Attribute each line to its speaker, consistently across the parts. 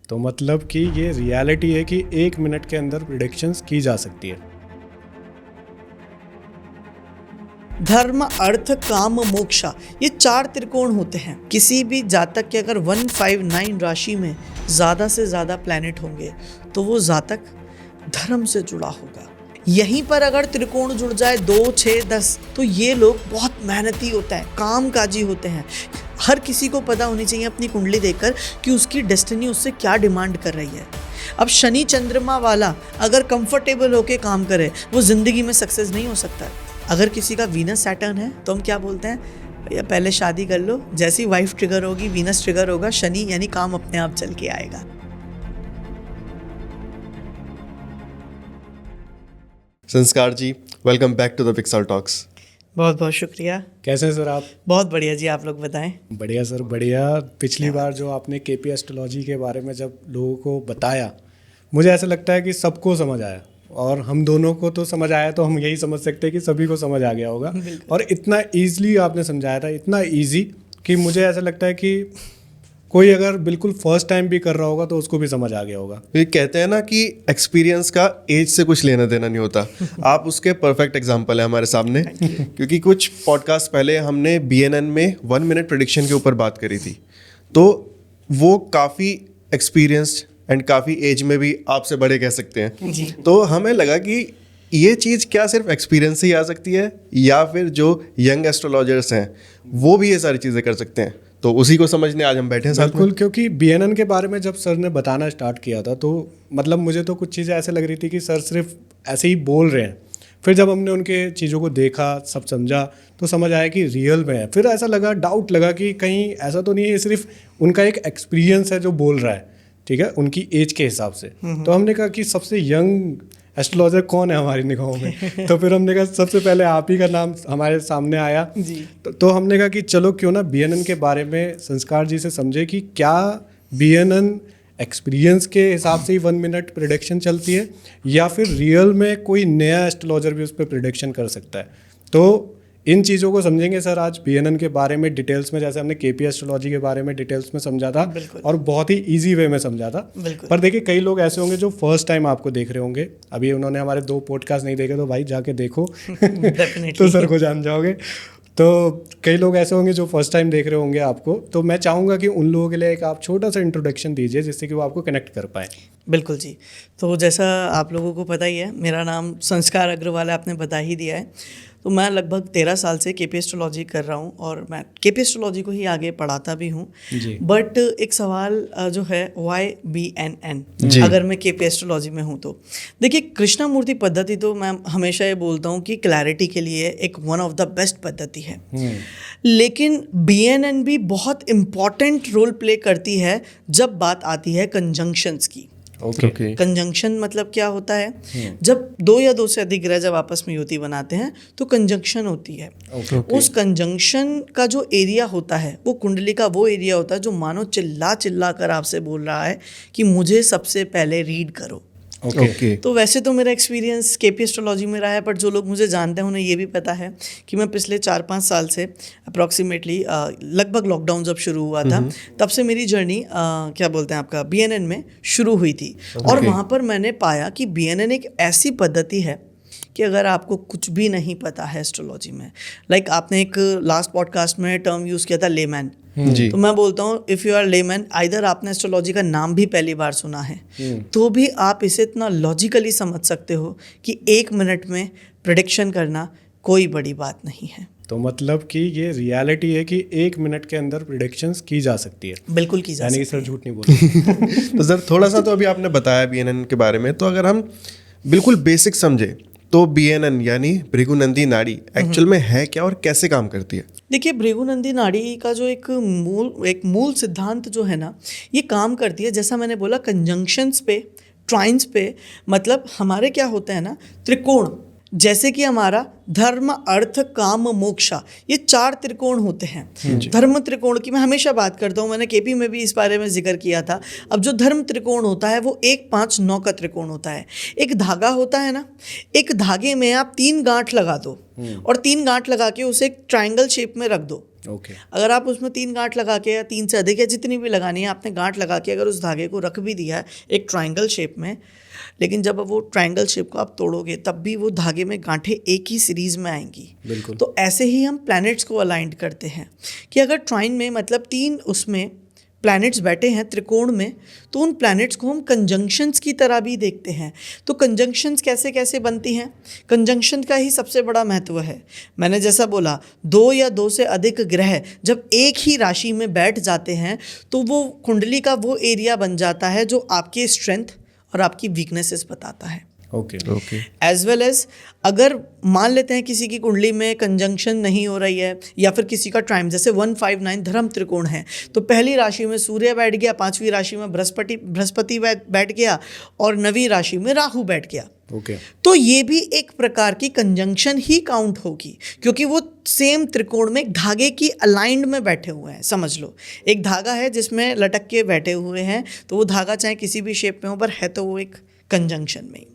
Speaker 1: तो मतलब कि ये रियलिटी है कि 1 मिनट के अंदर प्रिडिक्शंस की जा सकती है।
Speaker 2: धर्म, अर्थ, काम, मोक्षा, ये 4 त्रिकोण होते हैं। किसी भी जातक के अगर 159 राशि में ज़्यादा से ज़्यादा प्लैनेट होंगे तो वो जातक धर्म से जुड़ा होगा। यहीं पर अगर त्रिकोण जुड़ जाए 2, 6, 10 तो ये लोग बहुत मेहनती होते हैं, कामकाजी होते हैं। हर किसी को पता होनी चाहिए अपनी कुंडली देखकर कि उसकी डेस्टिनी उससे क्या डिमांड कर रही है। अब शनि चंद्रमा वाला अगर कंफर्टेबल होके काम करे वो ज़िंदगी में सक्सेस नहीं हो सकता। अगर किसी का वीनस सैटर्न है तो हम क्या बोलते हैं, भैया पहले शादी कर लो, जैसी वाइफ ट्रिगर होगी वीनस ट्रिगर होगा, शनि यानी काम अपने आप चल के आएगा।
Speaker 3: Sanskar ji, welcome back to the Pixel Talks.
Speaker 2: बहुत बहुत शुक्रिया।
Speaker 1: कैसे हैं सर आप?
Speaker 2: बहुत बढ़िया जी, आप लोग बताएं।
Speaker 1: बढ़िया सर, बढ़िया। पिछली बार जो आपने केपी एस्ट्रोलॉजी के बारे में जब लोगों को बताया, मुझे ऐसा लगता है कि सबको समझ आया, और हम दोनों को तो समझ आया, तो हम यही समझ सकते हैं कि सभी को समझ आ गया होगा। और इतना ईजिली आपने समझाया था, इतना ईजी कि मुझे ऐसा लगता है कि कोई अगर बिल्कुल फर्स्ट टाइम भी कर रहा होगा तो उसको भी समझ आ गया होगा।
Speaker 3: ये कहते हैं ना कि एक्सपीरियंस का एज से कुछ लेना देना नहीं होता। आप उसके परफेक्ट एग्जांपल है हमारे सामने, क्योंकि कुछ पॉडकास्ट पहले हमने BNN में 1 मिनट प्रेडिक्शन के ऊपर बात करी थी, तो वो काफ़ी एक्सपीरियंस्ड एंड काफ़ी एज में भी आपसे बड़े कह सकते हैं
Speaker 2: जी।
Speaker 3: तो हमें लगा कि ये चीज़ क्या सिर्फ एक्सपीरियंस से ही आ सकती है, या फिर जो यंग एस्ट्रोलॉजर्स हैं वो भी ये सारी चीज़ें कर सकते हैं। तो उसी को समझने आज हम बैठे हैं साथ में।
Speaker 1: बिल्कुल, क्योंकि BNN के बारे में जब सर ने बताना स्टार्ट किया था तो मतलब मुझे तो कुछ चीज़ें ऐसे लग रही थी कि सर सिर्फ ऐसे ही बोल रहे हैं। फिर जब हमने उनके चीज़ों को देखा, सब समझा, तो समझ आया कि रियल में है। फिर ऐसा लगा, डाउट लगा कि कहीं ऐसा तो नहीं है, ये सिर्फ उनका एक एक्सपीरियंस है जो बोल रहा है, ठीक है, उनकी एज के हिसाब से। तो हमने कहा कि सबसे यंग एस्ट्रोलॉजर कौन है हमारी निगाहों में? तो फिर हमने कहा सबसे पहले आप ही का नाम हमारे सामने आया
Speaker 2: जी।
Speaker 1: तो हमने कहा कि चलो क्यों ना BNN के बारे में संस्कार जी से समझे कि क्या BNN एक्सपीरियंस के हिसाब से ही 1 मिनट प्रिडिक्शन चलती है, या फिर रियल में कोई नया एस्ट्रोलॉजर भी उस पर प्रिडिक्शन कर सकता है। तो इन चीज़ों को समझेंगे सर आज BNN के बारे में डिटेल्स में, जैसे हमने केपी एस्ट्रोलॉजी के बारे में डिटेल्स में समझा था, और बहुत ही इजी वे में समझा था। पर देखिए, कई लोग ऐसे होंगे जो फर्स्ट टाइम आपको देख रहे होंगे, अभी उन्होंने हमारे 2 पॉडकास्ट नहीं देखे तो भाई जाके देखो तो सर को जान जाओगे। तो कई लोग ऐसे होंगे जो फर्स्ट टाइम देख रहे होंगे आपको, तो मैं चाहूँगा कि उन लोगों के लिए एक आप छोटा सा इंट्रोडक्शन दीजिए जिससे कि वो आपको कनेक्ट कर पाए।
Speaker 2: बिल्कुल जी। तो जैसा आप लोगों को पता ही है, मेरा नाम संस्कार अग्रवाल है, आपने बता ही दिया है। तो मैं लगभग 13 साल से केपी एस्ट्रोलॉजी कर रहा हूँ, और मैं केपी एस्ट्रोलॉजी को ही आगे पढ़ाता भी हूँ। बट एक सवाल जो है, वाई BNN अगर मैं केपी एस्ट्रोलॉजी में हूँ तो देखिए, कृष्णामूर्ति पद्धति तो मैं हमेशा ये बोलता हूँ कि क्लैरिटी के लिए एक वन ऑफ द बेस्ट पद्धति है। लेकिन BNN भी बहुत इम्पॉर्टेंट रोल प्ले करती है जब बात आती है कंजंक्शंस की।
Speaker 3: ओके।
Speaker 2: कंजंक्शन मतलब क्या होता है? जब 2 या 2 से अधिक ग्रह जब आपस में युति बनाते हैं तो कंजंक्शन होती है। उस कंजंक्शन का जो एरिया होता है वो कुंडली का वो एरिया होता है जो मानो चिल्ला चिल्ला कर आपसे बोल रहा है कि मुझे सबसे पहले रीड करो। तो वैसे तो मेरा एक्सपीरियंस केपी एस्ट्रोलॉजी में रहा है, बट जो लोग मुझे जानते हैं उन्हें ये भी पता है कि मैं पिछले 4-5 साल से अप्रॉक्सीमेटली लगभग लॉकडाउन जब शुरू हुआ था तब से मेरी जर्नी क्या बोलते हैं आपका BNN में शुरू हुई थी। और वहाँ पर मैंने पाया कि BNN एक ऐसी पद्धति है कि अगर आपको कुछ भी नहीं पता है एस्ट्रोलॉजी में, लाइक आपने एक लास्ट पॉडकास्ट में टर्म यूज़ किया था लेमैन, तो मैं बोलता हूँ if you are layman, either आपने एस्ट्रोलॉजी का नाम भी पहली बार सुना है तो भी आप इसे इतना लॉजिकली समझ सकते हो कि 1 मिनट में प्रेडिक्शन करना कोई बड़ी बात नहीं है।
Speaker 1: तो मतलब कि ये रियलिटी है कि 1 मिनट के अंदर प्रिडिक्शंस की जा सकती है।
Speaker 2: बिल्कुल की जा सकती है,
Speaker 1: यानी कि सर झूठ नहीं बोल
Speaker 3: तो सर थोड़ा सा तो अभी आपने बताया BNN के बारे में, तो अगर हम बिल्कुल बेसिक समझे तो BNN यानी भृगुनंदी नाड़ी एक्चुअल में है क्या और कैसे काम करती है?
Speaker 2: देखिए, भृगुनंदी नाड़ी का जो एक मूल सिद्धांत जो है ना, ये काम करती है जैसा मैंने बोला कंजंक्शंस पे, ट्राइन्स पे। मतलब हमारे क्या होते हैं ना, त्रिकोण, जैसे कि हमारा धर्म, अर्थ, काम, मोक्षा, ये 4 त्रिकोण होते हैं। धर्म त्रिकोण की मैं हमेशा बात करता हूँ, मैंने केपी में भी इस बारे में जिक्र किया था। अब जो धर्म त्रिकोण होता है वो 1, 5, 9 का त्रिकोण होता है। एक धागा होता है ना, एक धागे में आप 3 गांठ लगा दो और 3 गांठ लगा के उसे एक ट्रायंगल शेप में रख दो।
Speaker 1: ओके
Speaker 2: अगर आप उसमें 3 गांठ लगा के या 3 से अधिक या जितनी भी लगानी है आपने गांठ लगा के अगर उस धागे को रख भी दिया है एक ट्रायंगल शेप में, लेकिन जब वो ट्रायंगल शेप को आप तोड़ोगे तब भी वो धागे में गांठें एक ही सीरीज में आएंगी।
Speaker 1: बिल्कुल।
Speaker 2: तो ऐसे ही हम प्लैनेट्स को अलाइंड करते हैं कि अगर ट्राइन में मतलब 3 उसमें प्लैनेट्स बैठे हैं त्रिकोण में, तो उन प्लैनेट्स को हम कंजंक्शंस की तरह भी देखते हैं। तो कंजंक्शंस कैसे कैसे बनती हैं? कंजंक्शन का ही सबसे बड़ा महत्व है। मैंने जैसा बोला 2 या 2 से अधिक ग्रह जब एक ही राशि में बैठ जाते हैं तो वो कुंडली का वो एरिया बन जाता है जो आपकी स्ट्रेंथ और आपकी वीकनेसेस बताता है।
Speaker 1: ओके
Speaker 2: एज वेल एज अगर मान लेते हैं किसी की कुंडली में कंजंक्शन नहीं हो रही है या फिर किसी का ट्राइम जैसे 159 धर्म त्रिकोण है, तो पहली राशि में सूर्य बैठ गया, 5वीं राशि में बृहस्पति बैठ गया और 9वीं राशि में राहु बैठ गया।
Speaker 1: ओके
Speaker 2: तो ये भी एक प्रकार की कंजंक्शन ही काउंट होगी क्योंकि वो सेम त्रिकोण में एक धागे की अलाइंड में बैठे हुए हैं। समझ लो एक धागा है जिसमें लटक के बैठे हुए हैं, तो वो धागा चाहे किसी भी शेप में हो पर है तो वो एक कंजंक्शन में।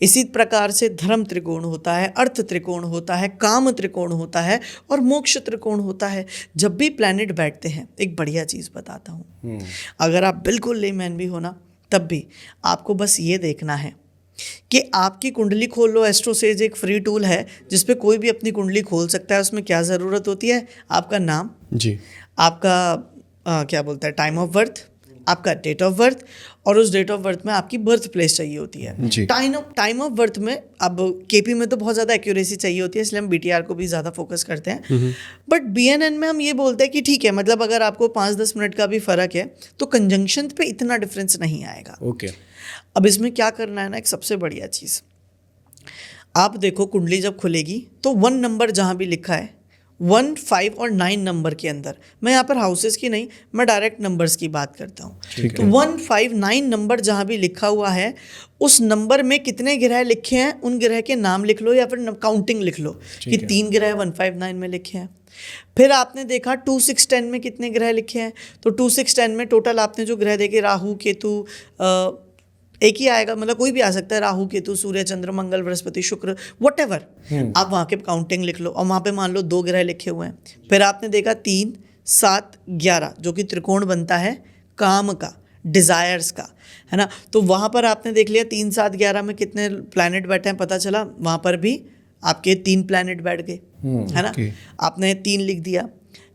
Speaker 2: इसी प्रकार से धर्म त्रिकोण होता है, अर्थ त्रिकोण होता है, काम त्रिकोण होता है और मोक्ष त्रिकोण होता है। जब भी प्लैनेट बैठते हैं, एक बढ़िया चीज़ बताता हूँ, अगर आप बिल्कुल लेमैन भी हो ना तब भी आपको बस ये देखना है कि आपकी कुंडली खोल लो। एस्ट्रोसेज एक फ्री टूल है जिस पे कोई भी अपनी कुंडली खोल सकता है। उसमें क्या ज़रूरत होती है? आपका नाम
Speaker 3: जी,
Speaker 2: आपका क्या बोलता है टाइम ऑफ बर्थ, आपका डेट ऑफ बर्थ और उस डेट ऑफ बर्थ में आपकी बर्थ प्लेस चाहिए होती है।
Speaker 3: जी।
Speaker 2: टाइम ऑफ बर्थ में अब केपी में तो बहुत ज़्यादा एक्यूरेसी चाहिए होती है, इसलिए हम बीटीआर को भी ज़्यादा फोकस करते हैं। बट बीएनएन में हम ये बोलते हैं कि ठीक है, मतलब अगर आपको 5-10 मिनट का भी फ़र्क है तो कंजंक्शन पे इतना डिफरेंस नहीं आएगा।
Speaker 1: ओके
Speaker 2: अब इसमें क्या करना है ना, एक सबसे बढ़िया चीज़, आप देखो कुंडली जब खुलेगी तो 1 नंबर जहाँ भी लिखा है 1, 5 और 9 नंबर के अंदर, मैं यहाँ पर हाउसेस की नहीं, मैं डायरेक्ट नंबर्स की बात करता हूँ। तो 1, 5, 9 नंबर जहाँ भी लिखा हुआ है उस नंबर में कितने ग्रह लिखे हैं उन ग्रह के नाम लिख लो या फिर काउंटिंग लिख लो कि 3 ग्रह 1, 5, 9 में लिखे हैं। फिर आपने देखा 2, 6, 10 में कितने ग्रह लिखे हैं, तो 2, 6, 10 में टोटल आपने जो ग्रह देखे राहु केतु एक ही आएगा, मतलब कोई भी आ सकता है, राहु केतु सूर्य चंद्र मंगल बृहस्पति शुक्र व्हाटएवर, आप वहाँ के काउंटिंग लिख लो और वहाँ पे मान लो 2 ग्रह लिखे हुए हैं। फिर आपने देखा 3, 7, 11 जो कि त्रिकोण बनता है काम का, डिज़ायर्स का, है ना। तो वहाँ पर आपने देख लिया 3, 7, 11 में कितने प्लैनेट बैठे हैं, पता चला वहाँ पर भी आपके 3 प्लैनेट बैठ गए, है ना। आपने 3 लिख दिया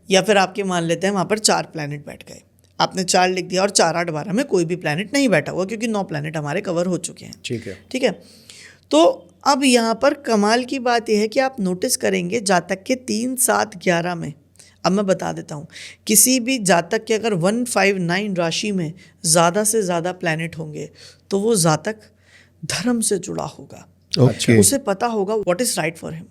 Speaker 2: या फिर आपके मान लेते हैं वहाँ पर 4 प्लैनेट बैठ गए, आपने 4 लिख दिया और 4, 8, 12 में कोई भी प्लैनेट नहीं बैठा हुआ क्योंकि 9 प्लैनेट हमारे कवर हो चुके हैं। ठीक है। तो अब यहाँ पर कमाल की बात यह है कि आप नोटिस करेंगे जातक के 3, 7, 11 में, अब मैं बता देता हूँ, किसी भी जातक के अगर 1, 5, 9 राशि में ज़्यादा से ज़्यादा प्लैनेट होंगे तो वो जातक धर्म से जुड़ा होगा।
Speaker 3: ओके।
Speaker 2: उसे पता होगा what is right for him,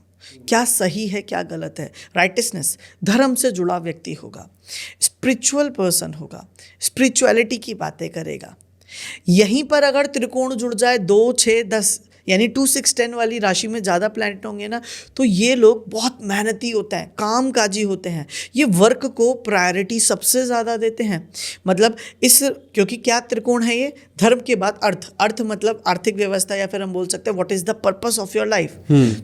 Speaker 2: क्या सही है क्या गलत है, राइटनेस, धर्म से जुड़ा व्यक्ति होगा, स्पिरिचुअल पर्सन होगा, स्पिरिचुअलिटी की बातें करेगा। यहीं पर अगर त्रिकोण जुड़ जाए 2, 6, 10 यानी 2, 6, 10 वाली राशि में ज़्यादा प्लैनेट होंगे ना, तो ये लोग बहुत मेहनती होते हैं, कामकाजी होते हैं, ये वर्क को प्रायोरिटी सबसे ज़्यादा देते हैं। मतलब इस, क्योंकि क्या त्रिकोण है ये, धर्म के बाद अर्थ, अर्थ मतलब आर्थिक व्यवस्था, या फिर हम बोल सकते हैं what is the purpose of your life.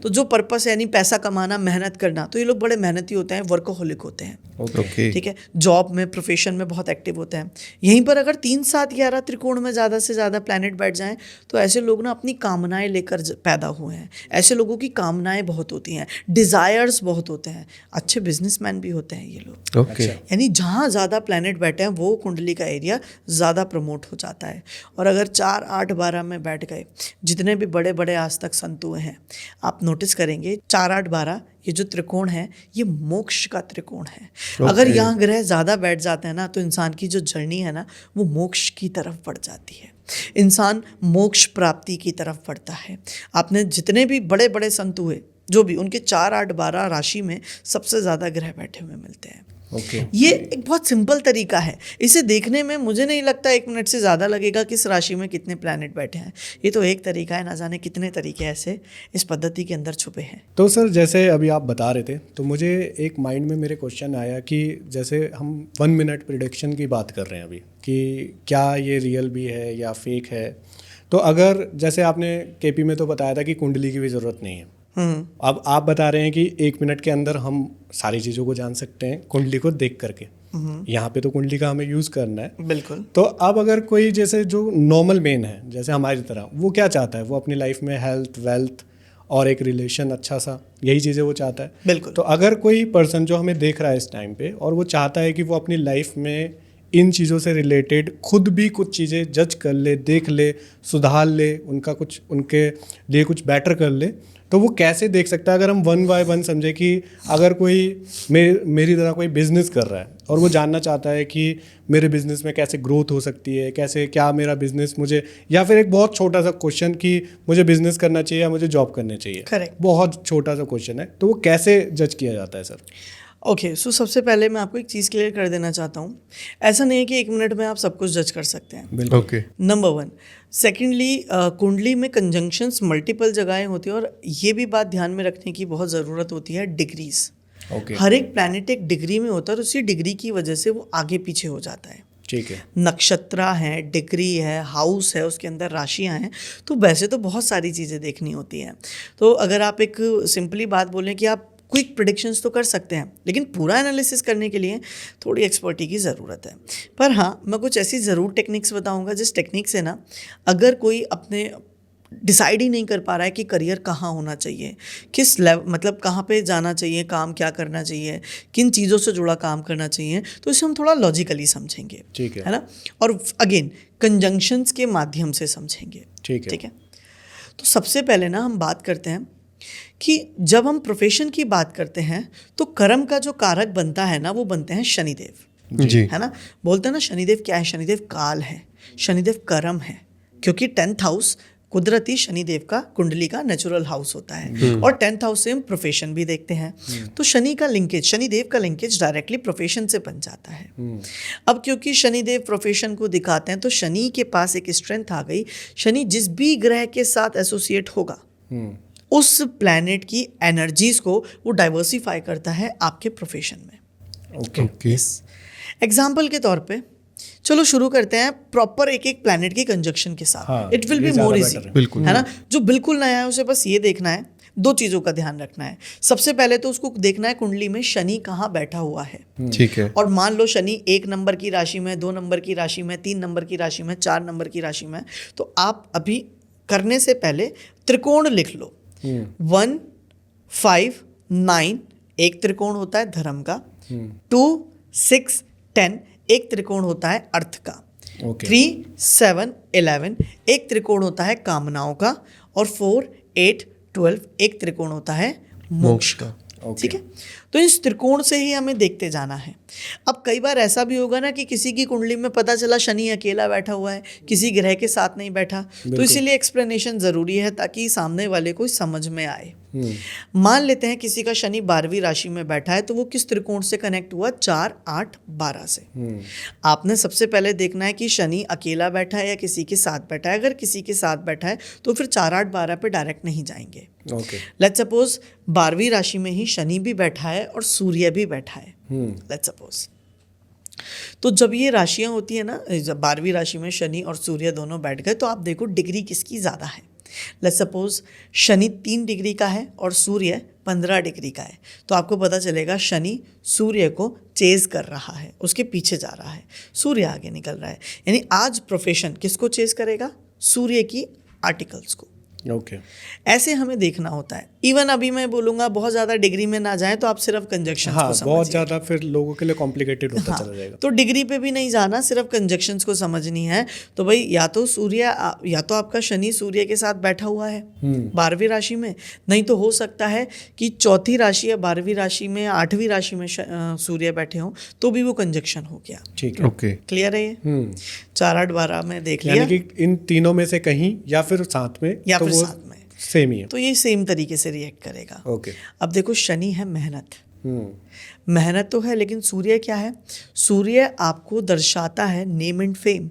Speaker 2: तो जो पर्पस यानी पैसा कमाना, मेहनत करना, तो ये लोग बड़े मेहनती होते हैं, वर्कोहोलिक होते हैं।
Speaker 3: ओके।
Speaker 2: ठीक है, जॉब में, प्रोफेशन में बहुत एक्टिव होते हैं। यहीं पर अगर 3, 7, 11 त्रिकोण में ज़्यादा से ज़्यादा प्लैनेट बैठ जाएं तो ऐसे लोग ना अपनी कामनाएं लेकर पैदा हुए हैं। ऐसे लोगों की कामनाएं बहुत होती हैं, डिज़ायर्स बहुत होते हैं, अच्छे बिजनेसमैन भी होते हैं ये लोग।
Speaker 3: ओके।
Speaker 2: यानी जहाँ ज़्यादा प्लैनेट बैठे हैं वो कुंडली का एरिया ज़्यादा प्रमोट हो जाता है। और अगर 4, 8, 12 में बैठ गए, जितने भी बड़े बड़े आज तक संत हुए हैं, आप नोटिस करेंगे 4, 8, 12 ये जो त्रिकोण है ये मोक्ष का त्रिकोण है। अगर यहाँ ग्रह ज़्यादा बैठ जाते हैं ना तो इंसान की जो जर्नी है ना वो मोक्ष की तरफ बढ़ जाती है, इंसान मोक्ष प्राप्ति की तरफ बढ़ता है। आपने जितने भी बड़े बड़े संत हुए जो भी, उनके 4, 8, 12 राशि में सबसे ज़्यादा ग्रह बैठे हुए मिलते हैं। ये एक बहुत सिंपल तरीका है, इसे देखने में मुझे नहीं लगता 1 मिनट से ज़्यादा लगेगा किस राशि में कितने प्लैनेट बैठे हैं। ये तो एक तरीका है, ना जाने कितने तरीके ऐसे इस पद्धति के अंदर छुपे हैं।
Speaker 1: तो सर जैसे अभी आप बता रहे थे तो मुझे एक माइंड में मेरे क्वेश्चन आया कि जैसे हम 1 मिनट प्रिडिक्शन की बात कर रहे हैं अभी कि क्या ये रियल भी है या फेक है। तो अगर जैसे आपने केपी में तो बताया था कि कुंडली की भी ज़रूरत नहीं है, अब आप बता रहे हैं कि 1 मिनट के अंदर हम सारी चीज़ों को जान सकते हैं कुंडली को देख करके। यहाँ पे तो कुंडली का हमें यूज़ करना है।
Speaker 2: बिल्कुल।
Speaker 1: तो अब अगर कोई जैसे जो नॉर्मल मैन है जैसे हमारी तरह, वो क्या चाहता है? वो अपनी लाइफ में हेल्थ, वेल्थ और एक रिलेशन अच्छा सा, यही चीज़ें वो चाहता है।
Speaker 2: बिल्कुल।
Speaker 1: तो अगर कोई पर्सन जो हमें देख रहा है इस टाइम पे और वो चाहता है कि वो अपनी लाइफ में इन चीज़ों से रिलेटेड खुद भी कुछ चीज़ें जज कर ले, देख ले, सुधार ले, उनका कुछ उनके लिए कुछ बेटर कर ले, तो वो कैसे देख सकता है? अगर हम 1 बाय 1 समझे कि अगर कोई मेरी तरह कोई बिजनेस कर रहा है और वो जानना चाहता है कि मेरे बिजनेस में कैसे ग्रोथ हो सकती है, कैसे क्या मेरा बिजनेस मुझे, या फिर एक बहुत छोटा सा क्वेश्चन कि मुझे बिजनेस करना चाहिए या मुझे जॉब करनी चाहिए,
Speaker 2: करेक्ट,
Speaker 1: बहुत छोटा सा क्वेश्चन है, तो वो कैसे जज किया जाता है सर?
Speaker 2: ओके, सो सबसे पहले मैं आपको एक चीज़ क्लियर कर देना चाहता हूँ, ऐसा नहीं है कि 1 मिनट में आप सब कुछ जज कर सकते हैं।
Speaker 1: बिल्कुल।
Speaker 3: ओके।
Speaker 2: नंबर 1। सेकेंडली, कुंडली में कंजंक्शंस मल्टीपल जगहें होती है, और ये भी बात ध्यान में रखने की बहुत ज़रूरत होती है, डिग्रीज।
Speaker 1: ओके।
Speaker 2: हर एक प्लैनेट एक डिग्री में होता है और उसी डिग्री की वजह से वो आगे पीछे हो जाता है।
Speaker 1: ठीक है।
Speaker 2: नक्षत्रा है, डिग्री है, हाउस है, उसके अंदर राशियां हैं, तो वैसे तो बहुत सारी चीज़ें देखनी होती हैं। तो अगर आप एक सिंपली बात बोलें कि आप क्विक प्रेडिक्शंस तो कर सकते हैं, लेकिन पूरा एनालिसिस करने के लिए थोड़ी एक्सपर्टी की ज़रूरत है। पर हाँ, मैं कुछ ऐसी ज़रूर टेक्निक्स बताऊंगा जिस टेक्निक से ना, अगर कोई अपने डिसाइड ही नहीं कर पा रहा है कि करियर कहाँ होना चाहिए, किस लेवल, मतलब कहाँ पे जाना चाहिए, काम क्या करना चाहिए, किन चीज़ों से जुड़ा काम करना चाहिए, तो इसे हम थोड़ा लॉजिकली समझेंगे।
Speaker 1: ठीक है
Speaker 2: ना? और अगेन कंजंक्शंस के माध्यम से समझेंगे।
Speaker 1: ठीक है।
Speaker 2: तो सबसे पहले ना हम बात करते हैं कि जब हम प्रोफेशन की बात करते हैं तो कर्म का जो कारक बनता है ना, वो बनते हैं शनिदेव
Speaker 3: जी।
Speaker 2: है ना। बोलते हैं ना, शनिदेव क्या है? शनिदेव काल है, शनिदेव कर्म है, क्योंकि 10th हाउस कुदरती शनिदेव का कुंडली का नेचुरल हाउस होता है, और 10th हाउस से हम प्रोफेशन भी देखते हैं। तो शनि का लिंकेज, शनिदेव का लिंकेज डायरेक्टली प्रोफेशन से बन जाता है। अब क्योंकि शनिदेव प्रोफेशन को दिखाते हैं, तो शनि के पास एक स्ट्रेंथ आ गई। शनि जिस भी ग्रह के साथ एसोसिएट होगा, उस प्लैनेट की एनर्जीज को वो डाइवर्सिफाई करता है आपके प्रोफेशन में।
Speaker 3: ओके।
Speaker 2: एग्जाम्पल के तौर पे चलो शुरू करते हैं प्रॉपर एक एक प्लैनेट की कंजक्शन के साथ।
Speaker 1: हाँ,
Speaker 2: इट विल बी
Speaker 1: ये ज़्यादा
Speaker 2: मोर
Speaker 1: better
Speaker 2: इजी,
Speaker 1: है।
Speaker 3: बिल्कुल।
Speaker 2: है ना। जो बिल्कुल नया है उसे बस ये देखना है, 2 चीज़ों का ध्यान रखना है। सबसे पहले तो उसको देखना है कुंडली में शनि कहाँ बैठा हुआ है।
Speaker 3: ठीक है।
Speaker 2: और मान लो शनि 1 नंबर की राशि में, 2 नंबर की राशि में, 3 नंबर की राशि में, 4 नंबर की राशि में, तो आप अभी करने से पहले त्रिकोण लिख लो। 1, 5, 9 एक त्रिकोण होता है धर्म का। 2, 6, 10 एक त्रिकोण होता है अर्थ का।
Speaker 1: ओके।
Speaker 2: 3, 7, 11 एक त्रिकोण होता है कामनाओं का। और 4, 8, 12 एक त्रिकोण होता है मोक्ष का।
Speaker 1: ओके।
Speaker 2: ठीक है, तो इस त्रिकोण से ही हमें देखते जाना है। अब कई बार ऐसा भी होगा ना कि किसी की कुंडली में पता चला शनि अकेला बैठा हुआ है, किसी ग्रह के साथ नहीं बैठा, तो इसीलिए एक्सप्लेनेशन ज़रूरी है ताकि सामने वाले को समझ में आए। मान लेते हैं किसी का शनि 12वीं राशि में बैठा है, तो वो किस त्रिकोण से कनेक्ट हुआ? 4, 8, 12 से। आपने सबसे पहले देखना है कि शनि अकेला बैठा है या किसी के साथ बैठा है। अगर किसी के साथ बैठा है तो फिर 4, 8, 12 पे डायरेक्ट नहीं जाएंगे।
Speaker 1: ओके।
Speaker 2: लेट्स सपोज 12वीं राशि में ही शनि भी बैठा है और सूर्य भी बैठा है। लेट्स सपोज, तो जब ये राशियां होती है ना, जब 12वीं राशि में शनि और सूर्य दोनों बैठ गए, तो आप देखो डिग्री किसकी ज़्यादा है। लेट्स सपोज शनि 3 डिग्री का है और सूर्य 15 डिग्री का है, तो आपको पता चलेगा शनि सूर्य को चेज कर रहा है, उसके पीछे जा रहा है, सूर्य आगे निकल रहा है। यानी आज प्रोफेशन किसको चेज करेगा? सूर्य की आर्टिकल्स को।
Speaker 1: ओके।
Speaker 2: ऐसे हमें देखना होता है। इवन अभी मैं बोलूँगा बहुत ज़्यादा डिग्री में ना जाएं, तो आप सिर्फ कंजक्शंस
Speaker 1: हाँ,
Speaker 2: को समझिए।
Speaker 1: बहुत ज़्यादा फिर लोगों के लिए कॉम्प्लिकेटेड होता चला जाएगा।
Speaker 2: तो डिग्री पे भी नहीं जाना, सिर्फ कंजक्शंस को समझनी है। तो भाई या तो सूर्य, या तो आपका शनि सूर्य के साथ बैठा हुआ है 12वीं राशि में, नहीं तो हो सकता है कि 4थी राशि या 12वीं राशि में, 8वीं राशि में सूर्य बैठे हों, तो भी वो कंजक्शन हो गया।
Speaker 1: ठीक है।
Speaker 3: ओके।
Speaker 2: क्लियर है ये? 4, 8, 12 में देख लिया,
Speaker 1: यानी कि इन तीनों में से कहीं या फिर साथ में,
Speaker 2: या
Speaker 1: तो
Speaker 2: फिर
Speaker 1: वो
Speaker 2: साथ में,
Speaker 1: सेम ही है।
Speaker 2: तो ये सेम तरीके से रिएक्ट करेगा।
Speaker 1: ओके।
Speaker 2: अब देखो शनि है मेहनत, मेहनत तो है, लेकिन सूर्य क्या है? सूर्य आपको दर्शाता है नेम एंड फेम।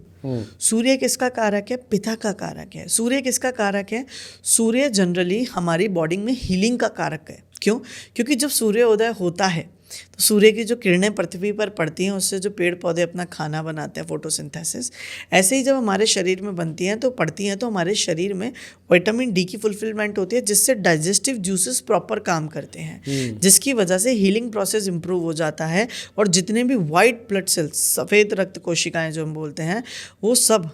Speaker 2: सूर्य किसका कारक है? पिता का कारक है। सूर्य किसका कारक है? सूर्य जनरली हमारी बॉडी में हीलिंग का कारक है। क्यों? क्योंकि जब सूर्योदय होता है तो सूर्य की जो किरणें पृथ्वी पर पड़ती हैं उससे जो पेड़ पौधे अपना खाना बनाते हैं, फोटोसिंथेसिस, ऐसे ही जब हमारे शरीर में बनती हैं तो पड़ती हैं तो हमारे शरीर में विटामिन डी की फुलफिलमेंट होती है, जिससे डाइजेस्टिव जूसेस प्रॉपर काम करते हैं, जिसकी वजह से हीलिंग प्रोसेस इंप्रूव हो जाता है। और जितने भी वाइट ब्लड सेल्स, सफ़ेद रक्त कोशिकाएं जो हम बोलते हैं, वो सब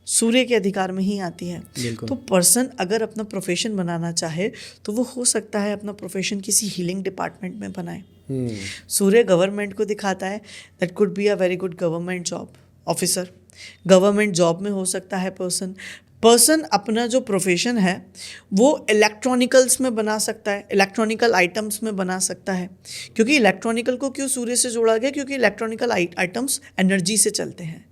Speaker 2: सूर्य के अधिकार में ही आती है। तो पर्सन अगर अपना प्रोफेशन बनाना चाहे तो वो हो सकता है अपना प्रोफेशन किसी हीलिंग डिपार्टमेंट में बनाए। सूर्य गवर्नमेंट को दिखाता है, that could be a very good government job officer, government job में हो सकता है पर्सन अपना जो प्रोफेशन है वो इलेक्ट्रॉनिकल्स में बना सकता है, इलेक्ट्रॉनिकल आइटम्स में बना सकता है। क्योंकि इलेक्ट्रॉनिकल को क्यों सूर्य से जोड़ा गया? क्योंकि इलेक्ट्रॉनिकल आइटम्स एनर्जी से चलते हैं,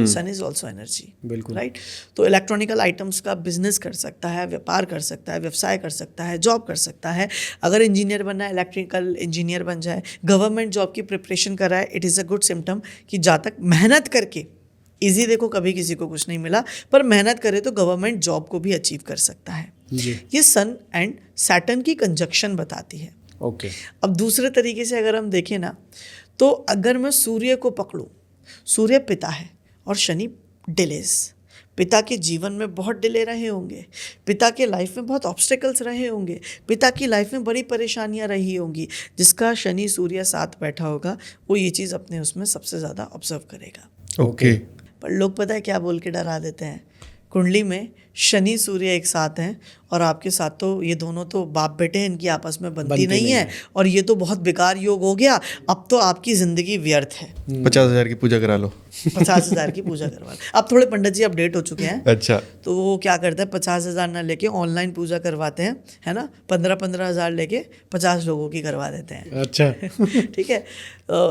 Speaker 2: सन इज ऑल्सो एनर्जी,
Speaker 1: बिल्कुल,
Speaker 2: राइट। तो इलेक्ट्रॉनिकल आइटम्स का बिजनेस कर सकता है, व्यापार कर सकता है, व्यवसाय कर सकता है, जॉब कर सकता है। अगर इंजीनियर बनना है, इलेक्ट्रिकल इंजीनियर बन जाए। गवर्नमेंट जॉब की प्रिपरेशन कर रहा है, it is a good symptom कि जहाँ तक मेहनत करके, इजी देखो कभी किसी को कुछ नहीं मिला, पर मेहनत करे तो गवर्नमेंट जॉब को भी अचीव कर सकता है। ये सन एंड सैटर्न की कंजक्शन बताती है।
Speaker 1: ओके।
Speaker 2: अब दूसरे तरीके से अगर हम देखें ना, तो अगर मैं सूर्य को पकड़ूं, सूर्य पिता है और शनि डिलेज। पिता के जीवन में बहुत डिले रहे होंगे, पिता के लाइफ में बहुत ऑब्स्टेकल्स रहे होंगे, पिता की लाइफ में बड़ी परेशानियां रही होंगी। जिसका शनि सूर्य साथ बैठा होगा वो ये चीज़ अपने उसमें सबसे ज़्यादा ऑब्जर्व करेगा।
Speaker 3: ओके।
Speaker 2: पर लोग पता है क्या बोल के डरा देते हैं, कुंडली में शनि सूर्य एक साथ हैं और आपके साथ तो ये दोनों तो बाप बेटे हैं, इनकी आपस में बनती नहीं है और ये तो बहुत बेकार योग हो गया, अब तो आपकी ज़िंदगी व्यर्थ है।
Speaker 3: 50,000 की पूजा करा लो।
Speaker 2: 50,000 की पूजा करवा लो। अब थोड़े पंडित जी अपडेट हो चुके हैं।
Speaker 3: अच्छा।
Speaker 2: तो वो क्या करते हैं, 50,000 ना लेके ऑनलाइन पूजा करवाते हैं, है ना। 15,000 लेके 50 लोगों की करवा देते हैं।
Speaker 1: अच्छा।
Speaker 2: ठीक है,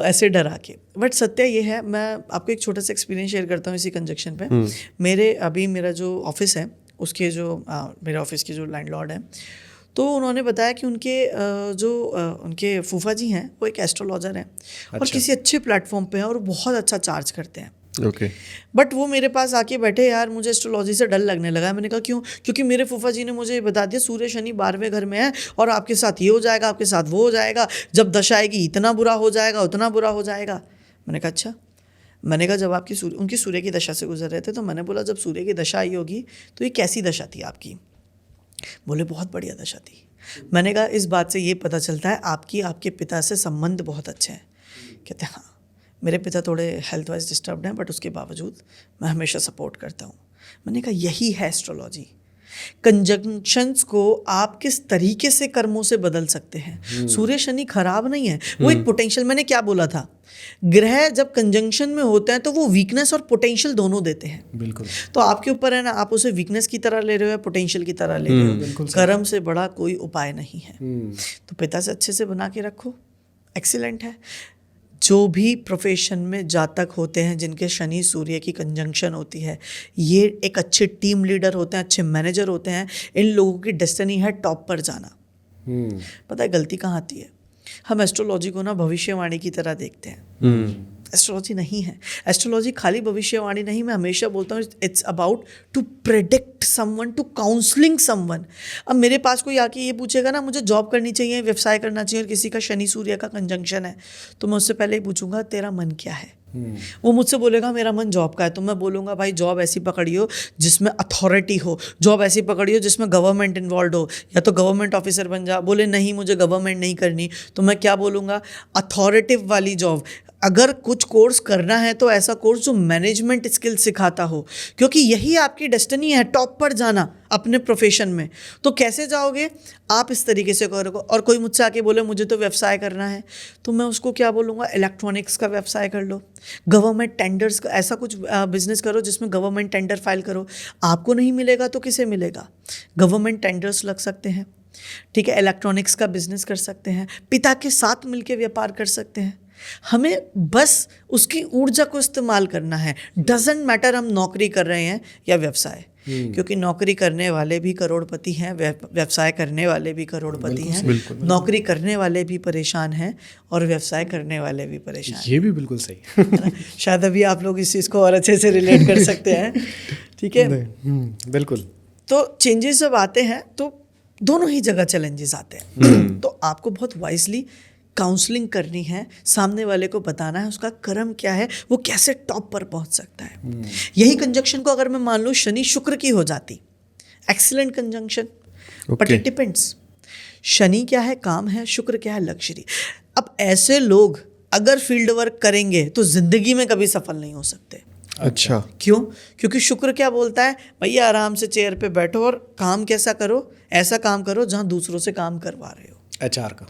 Speaker 2: ऐसे डरा के। बट सत्य ये है, मैं आपको एक छोटा सा एक्सपीरियंस शेयर करता हूँ इसी कंजक्शन पे। मेरा जो ऑफिस है उसके जो मेरे ऑफिस के जो लैंडलॉर्ड हैं, तो उन्होंने बताया कि उनके फूफा जी हैं वो एक एस्ट्रोलॉजर हैं।
Speaker 1: अच्छा।
Speaker 2: और किसी अच्छे प्लेटफॉर्म पे हैं और बहुत अच्छा चार्ज करते हैं।
Speaker 3: ओके।
Speaker 2: बट वो मेरे पास आके बैठे, यार मुझे एस्ट्रोलॉजी से डर लगने लगा। मैंने कहा क्यों? क्योंकि मेरे फूफा जी ने मुझे बता दिया सूर्य शनि 12वें घर में है और आपके साथ ये हो जाएगा, आपके साथ वो हो जाएगा, जब दशा आएगी इतना बुरा हो जाएगा, उतना बुरा हो जाएगा। मैंने कहा अच्छा। मैंने कहा जब आपकी उनकी सूर्य की दशा से गुजर रहे थे तो मैंने बोला जब सूर्य की दशा आई होगी तो ये कैसी दशा थी आपकी? बोले बहुत बढ़िया दशा थी। मैंने कहा इस बात से ये पता चलता है आपके पिता से संबंध बहुत अच्छे हैं। कहते हैं हाँ, मेरे पिता थोड़े हेल्थ वाइज डिस्टर्ब्ड हैं बट उसके बावजूद मैं हमेशा सपोर्ट करता हूँ। मैंने कहा यही है एस्ट्रोलॉजी। कंजंक्शंस को आप किस तरीके से कर्मों से बदल सकते हैं। सूर्य शनि खराब नहीं है, वो एक पोटेंशियल। मैंने क्या बोला था, ग्रह जब कंजंक्शन में होते हैं तो वो वीकनेस और पोटेंशियल दोनों देते हैं।
Speaker 1: बिल्कुल।
Speaker 2: तो आपके ऊपर है ना, आप उसे वीकनेस की तरह ले रहे हो या पोटेंशियल की तरह ले रहे हो। कर्म से बड़ा कोई उपाय नहीं है। तो पिता से अच्छे से बना के रखो, एक्सीलेंट है। जो भी प्रोफेशन में जातक होते हैं जिनके शनि सूर्य की कंजंक्शन होती है, ये एक अच्छे टीम लीडर होते हैं, अच्छे मैनेजर होते हैं। इन लोगों की डेस्टिनी है टॉप पर जाना। पता है गलती कहाँ आती है? हम एस्ट्रोलॉजी को ना भविष्यवाणी की तरह देखते हैं। एस्ट्रोलॉजी नहीं है। एस्ट्रोलॉजी खाली भविष्यवाणी नहीं, मैं हमेशा बोलता हूँ it's about to predict someone, to counselling someone. अब मेरे पास कोई आके ये पूछेगा ना मुझे जॉब करनी चाहिए, व्यवसाय करना चाहिए और किसी का शनि सूर्य का कंजंक्शन है, तो मैं उससे पहले ही पूछूंगा तेरा मन क्या है। वो मुझसे बोलेगा मेरा मन जॉब का है, तो मैं बोलूँगा भाई जॉब ऐसी पकड़ियो जिसमें अथॉरिटी हो, जॉब ऐसी पकड़ियो जिसमें गवर्नमेंट इन्वॉल्व हो, या तो गवर्नमेंट ऑफिसर बन जा। बोले नहीं मुझे गवर्नमेंट नहीं करनी, तो मैं क्या बोलूँगा, अथॉरिटिव वाली जॉब। अगर कुछ कोर्स करना है तो ऐसा कोर्स जो मैनेजमेंट स्किल सिखाता हो, क्योंकि यही आपकी डेस्टिनी है, टॉप पर जाना अपने प्रोफेशन में। तो कैसे जाओगे आप? इस तरीके से करोगे। और कोई मुझसे आके बोले मुझे तो व्यवसाय करना है, तो मैं उसको क्या बोलूँगा, इलेक्ट्रॉनिक्स का व्यवसाय कर लो, गवर्नमेंट टेंडर्स का ऐसा कुछ बिजनेस करो जिसमें गवर्नमेंट टेंडर फाइल करो। आपको नहीं मिलेगा तो किसे मिलेगा? गवर्नमेंट टेंडर्स लग सकते हैं, ठीक है। इलेक्ट्रॉनिक्स का बिजनेस कर सकते हैं, पिता के साथ मिलकर व्यापार कर सकते हैं। हमें बस उसकी ऊर्जा को इस्तेमाल करना है। डजेंट मैटर हम नौकरी कर रहे हैं या व्यवसाय, क्योंकि नौकरी करने वाले भी करोड़पति हैं, व्यवसाय करने वाले भी करोड़पति हैं। नौकरी करने वाले भी परेशान हैं और व्यवसाय करने वाले भी परेशान हैं।
Speaker 1: ये भी बिल्कुल सही।
Speaker 2: शायद अभी आप लोग इस चीज़ को और अच्छे से रिलेट कर सकते हैं, ठीक है।
Speaker 1: बिल्कुल।
Speaker 2: तो चेंजेस जब आते हैं तो दोनों ही जगह चैलेंजेस आते हैं। तो आपको बहुत वाइजली काउंसलिंग करनी है, सामने वाले को बताना है उसका कर्म क्या है, वो कैसे टॉप पर पहुंच सकता है। यही कंजंक्शन को अगर मैं मान लूँ शनि शुक्र की हो जाती, excellent conjunction, but it depends. Shani क्या है, काम है, शुक्र क्या है, लग्जरी। अब ऐसे लोग अगर फील्ड वर्क करेंगे तो जिंदगी में कभी सफल नहीं हो सकते।
Speaker 3: अच्छा,
Speaker 2: क्यों? क्योंकि शुक्र क्या बोलता है, भैया आराम से चेयर पे बैठो और काम कैसा करो, ऐसा काम करो जहां दूसरों से काम करवा रहे हो।
Speaker 1: एचआर का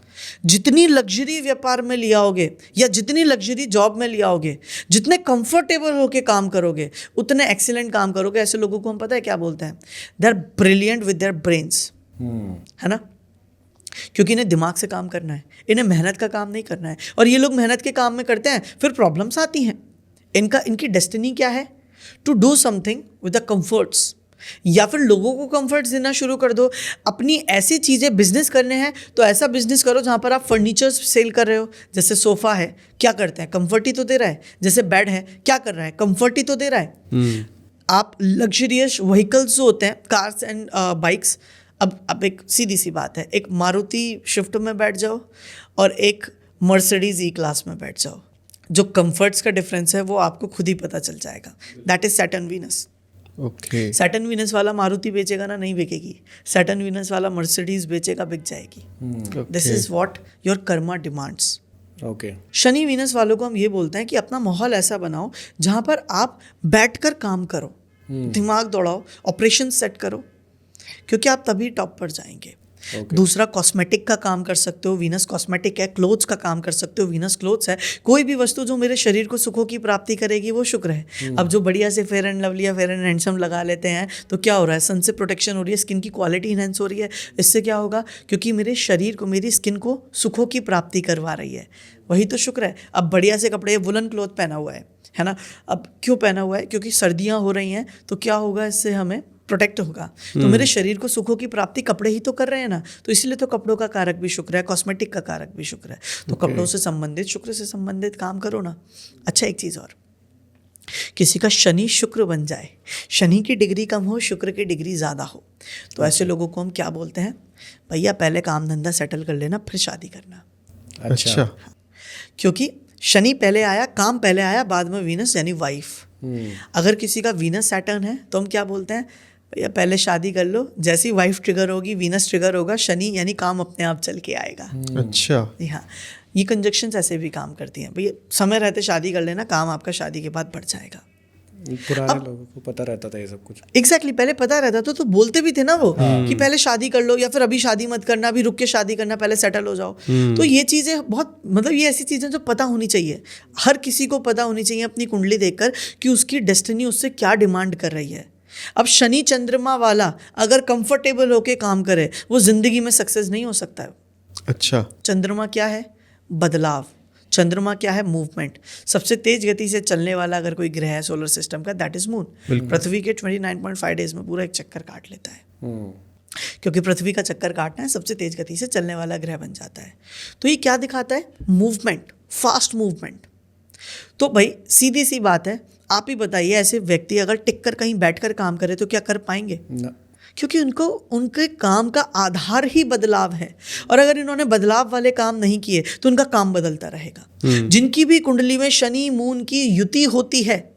Speaker 2: जितनी लग्जरी व्यापार में लिया होगे या जितनी लग्जरी जॉब में लिया होगे, जितने कंफर्टेबल होके काम करोगे, उतने एक्सीलेंट काम करोगे। ऐसे लोगों को हम पता है क्या बोलते हैं, they are brilliant with their brains, है ना, क्योंकि इन्हें दिमाग से काम करना है, इन्हें मेहनत का काम नहीं करना है। और ये लोग मेहनत के काम में करते हैं, फिर प्रॉब्लम्स आती हैं। इनकी डेस्टिनी क्या है, to do something with the comforts, या फिर लोगों को कंफर्ट्स देना शुरू कर दो। अपनी ऐसी चीज़ें बिजनेस करने हैं तो ऐसा बिजनेस करो जहाँ पर आप फर्नीचर्स सेल कर रहे हो। जैसे सोफ़ा है, क्या करते हैं, कंफर्ट ही तो दे रहा है। जैसे बेड है, क्या कर रहा है, कंफर्ट ही तो दे रहा है। आप लग्जरियस व्हीकल्स जो होते हैं, कार्स एंड बाइक्स, अब एक सीधी सी बात है, एक मारुति स्विफ्ट में बैठ जाओ और एक मर्सिडीज ई क्लास में बैठ जाओ, जो कंफर्ट्स का डिफरेंस है वो आपको खुद ही पता चल जाएगा। That is Saturn Venus.
Speaker 3: Okay,
Speaker 2: Saturn Venus वाला मारुति बेचेगा ना, नहीं बिकेगी। सैटर्न वीनस वाला मर्सिडीज बेचेगा, बिक जाएगी। This is what your Karma demands.
Speaker 1: Okay.
Speaker 2: Shani Venus वालों को हम ये बोलते हैं कि अपना माहौल ऐसा बनाओ जहाँ पर आप बैठकर काम करो, दिमाग दौड़ाओ, ऑपरेशन सेट करो, क्योंकि आप तभी टॉप पर जाएंगे। दूसरा, कॉस्मेटिक का काम कर सकते हो, वीनस कॉस्मेटिक है। क्लोथ्स का काम कर सकते हो, वीनस क्लोथ्स है। कोई भी वस्तु जो मेरे शरीर को सुखों की प्राप्ति करेगी वो शुक्र है। अब जो बढ़िया से फेयर एंड लवली या फेयर एंड हैंडसम लगा लेते हैं तो क्या हो रहा है, सन से प्रोटेक्शन हो रही है, स्किन की क्वालिटी इनहेंस हो रही है। इससे क्या होगा, क्योंकि मेरे शरीर को, मेरी स्किन को सुखों की प्राप्ति करवा रही है, वही तो शुक्र है। अब बढ़िया से कपड़े, वुलन क्लोथ पहना हुआ है ना। अब क्यों पहना हुआ है, क्योंकि सर्दियाँ हो रही हैं, तो क्या होगा, इससे हमें प्रोटेक्ट होगा। तो मेरे शरीर को सुखों की प्राप्ति कपड़े ही तो कर रहे हैं ना, तो इसलिए तो कपड़ों का कारक भी शुक्र है, कॉस्मेटिक का कारक भी शुक्र है। तो कपड़ों से संबंधित, शुक्र से संबंधित काम करो ना। अच्छा, एक चीज़ और, किसी का शनि शुक्र बन जाए, शनि की डिग्री कम हो, शुक्र की डिग्री ज़्यादा हो, तो ऐसे लोगों को हम क्या बोलते हैं, भैया पहले काम धंधा सेटल कर लेना, फिर शादी करना।
Speaker 3: अच्छा,
Speaker 2: क्योंकि शनि पहले आया, काम पहले आया, बाद में वीनस यानी वाइफ। अगर किसी का वीनस सैटर्न है तो हम क्या बोलते हैं, भैया पहले शादी कर लो, जैसी वाइफ ट्रिगर होगी, वीनस ट्रिगर होगा, शनि यानी काम अपने आप चल के आएगा।
Speaker 3: अच्छा,
Speaker 2: जी हाँ, ये कंजक्शंस ऐसे भी काम करती हैं। भैया समय रहते शादी कर लेना, काम आपका शादी के बाद बढ़ जाएगा।
Speaker 1: पुराने लोगों को पता रहता था ये सब कुछ।
Speaker 2: एग्जैक्टली, पहले पता रहता था तो बोलते भी थे ना वो, कि पहले शादी कर लो, या फिर अभी शादी मत करना, अभी रुक के शादी करना, पहले सेटल हो जाओ। तो ये चीज़ें बहुत, मतलब ये ऐसी चीज़ें जो पता होनी चाहिए, हर किसी को पता होनी चाहिए अपनी कुंडली देखकर कि उसकी डेस्टिनी उससे क्या डिमांड कर रही है। अब शनि चंद्रमा वाला अगर कंफर्टेबल होके काम करे, वो जिंदगी में सक्सेस नहीं हो सकता है।
Speaker 3: अच्छा,
Speaker 2: चंद्रमा क्या है, बदलाव। चंद्रमा क्या है, मूवमेंट। सबसे तेज गति से चलने वाला अगर कोई ग्रह है सोलर सिस्टम का, दैट इज मून। पृथ्वी के 29.5 डेज में पूरा एक चक्कर काट लेता है, क्योंकि पृथ्वी का चक्कर काटना है, सबसे तेज गति से चलने वाला ग्रह बन जाता है। तो ये क्या दिखाता है, मूवमेंट, फास्ट मूवमेंट। तो भाई सीधी सी बात है, आप ही बताइए, ऐसे व्यक्ति अगर टिक कर कहीं बैठकर काम करे तो क्या कर पाएंगे
Speaker 1: ना।
Speaker 2: क्योंकि उनको, उनके काम का आधार ही बदलाव है। और अगर इन्होंने बदलाव वाले काम नहीं किए तो उनका काम बदलता रहेगा। जिनकी भी कुंडली में शनि मून की युति होती है,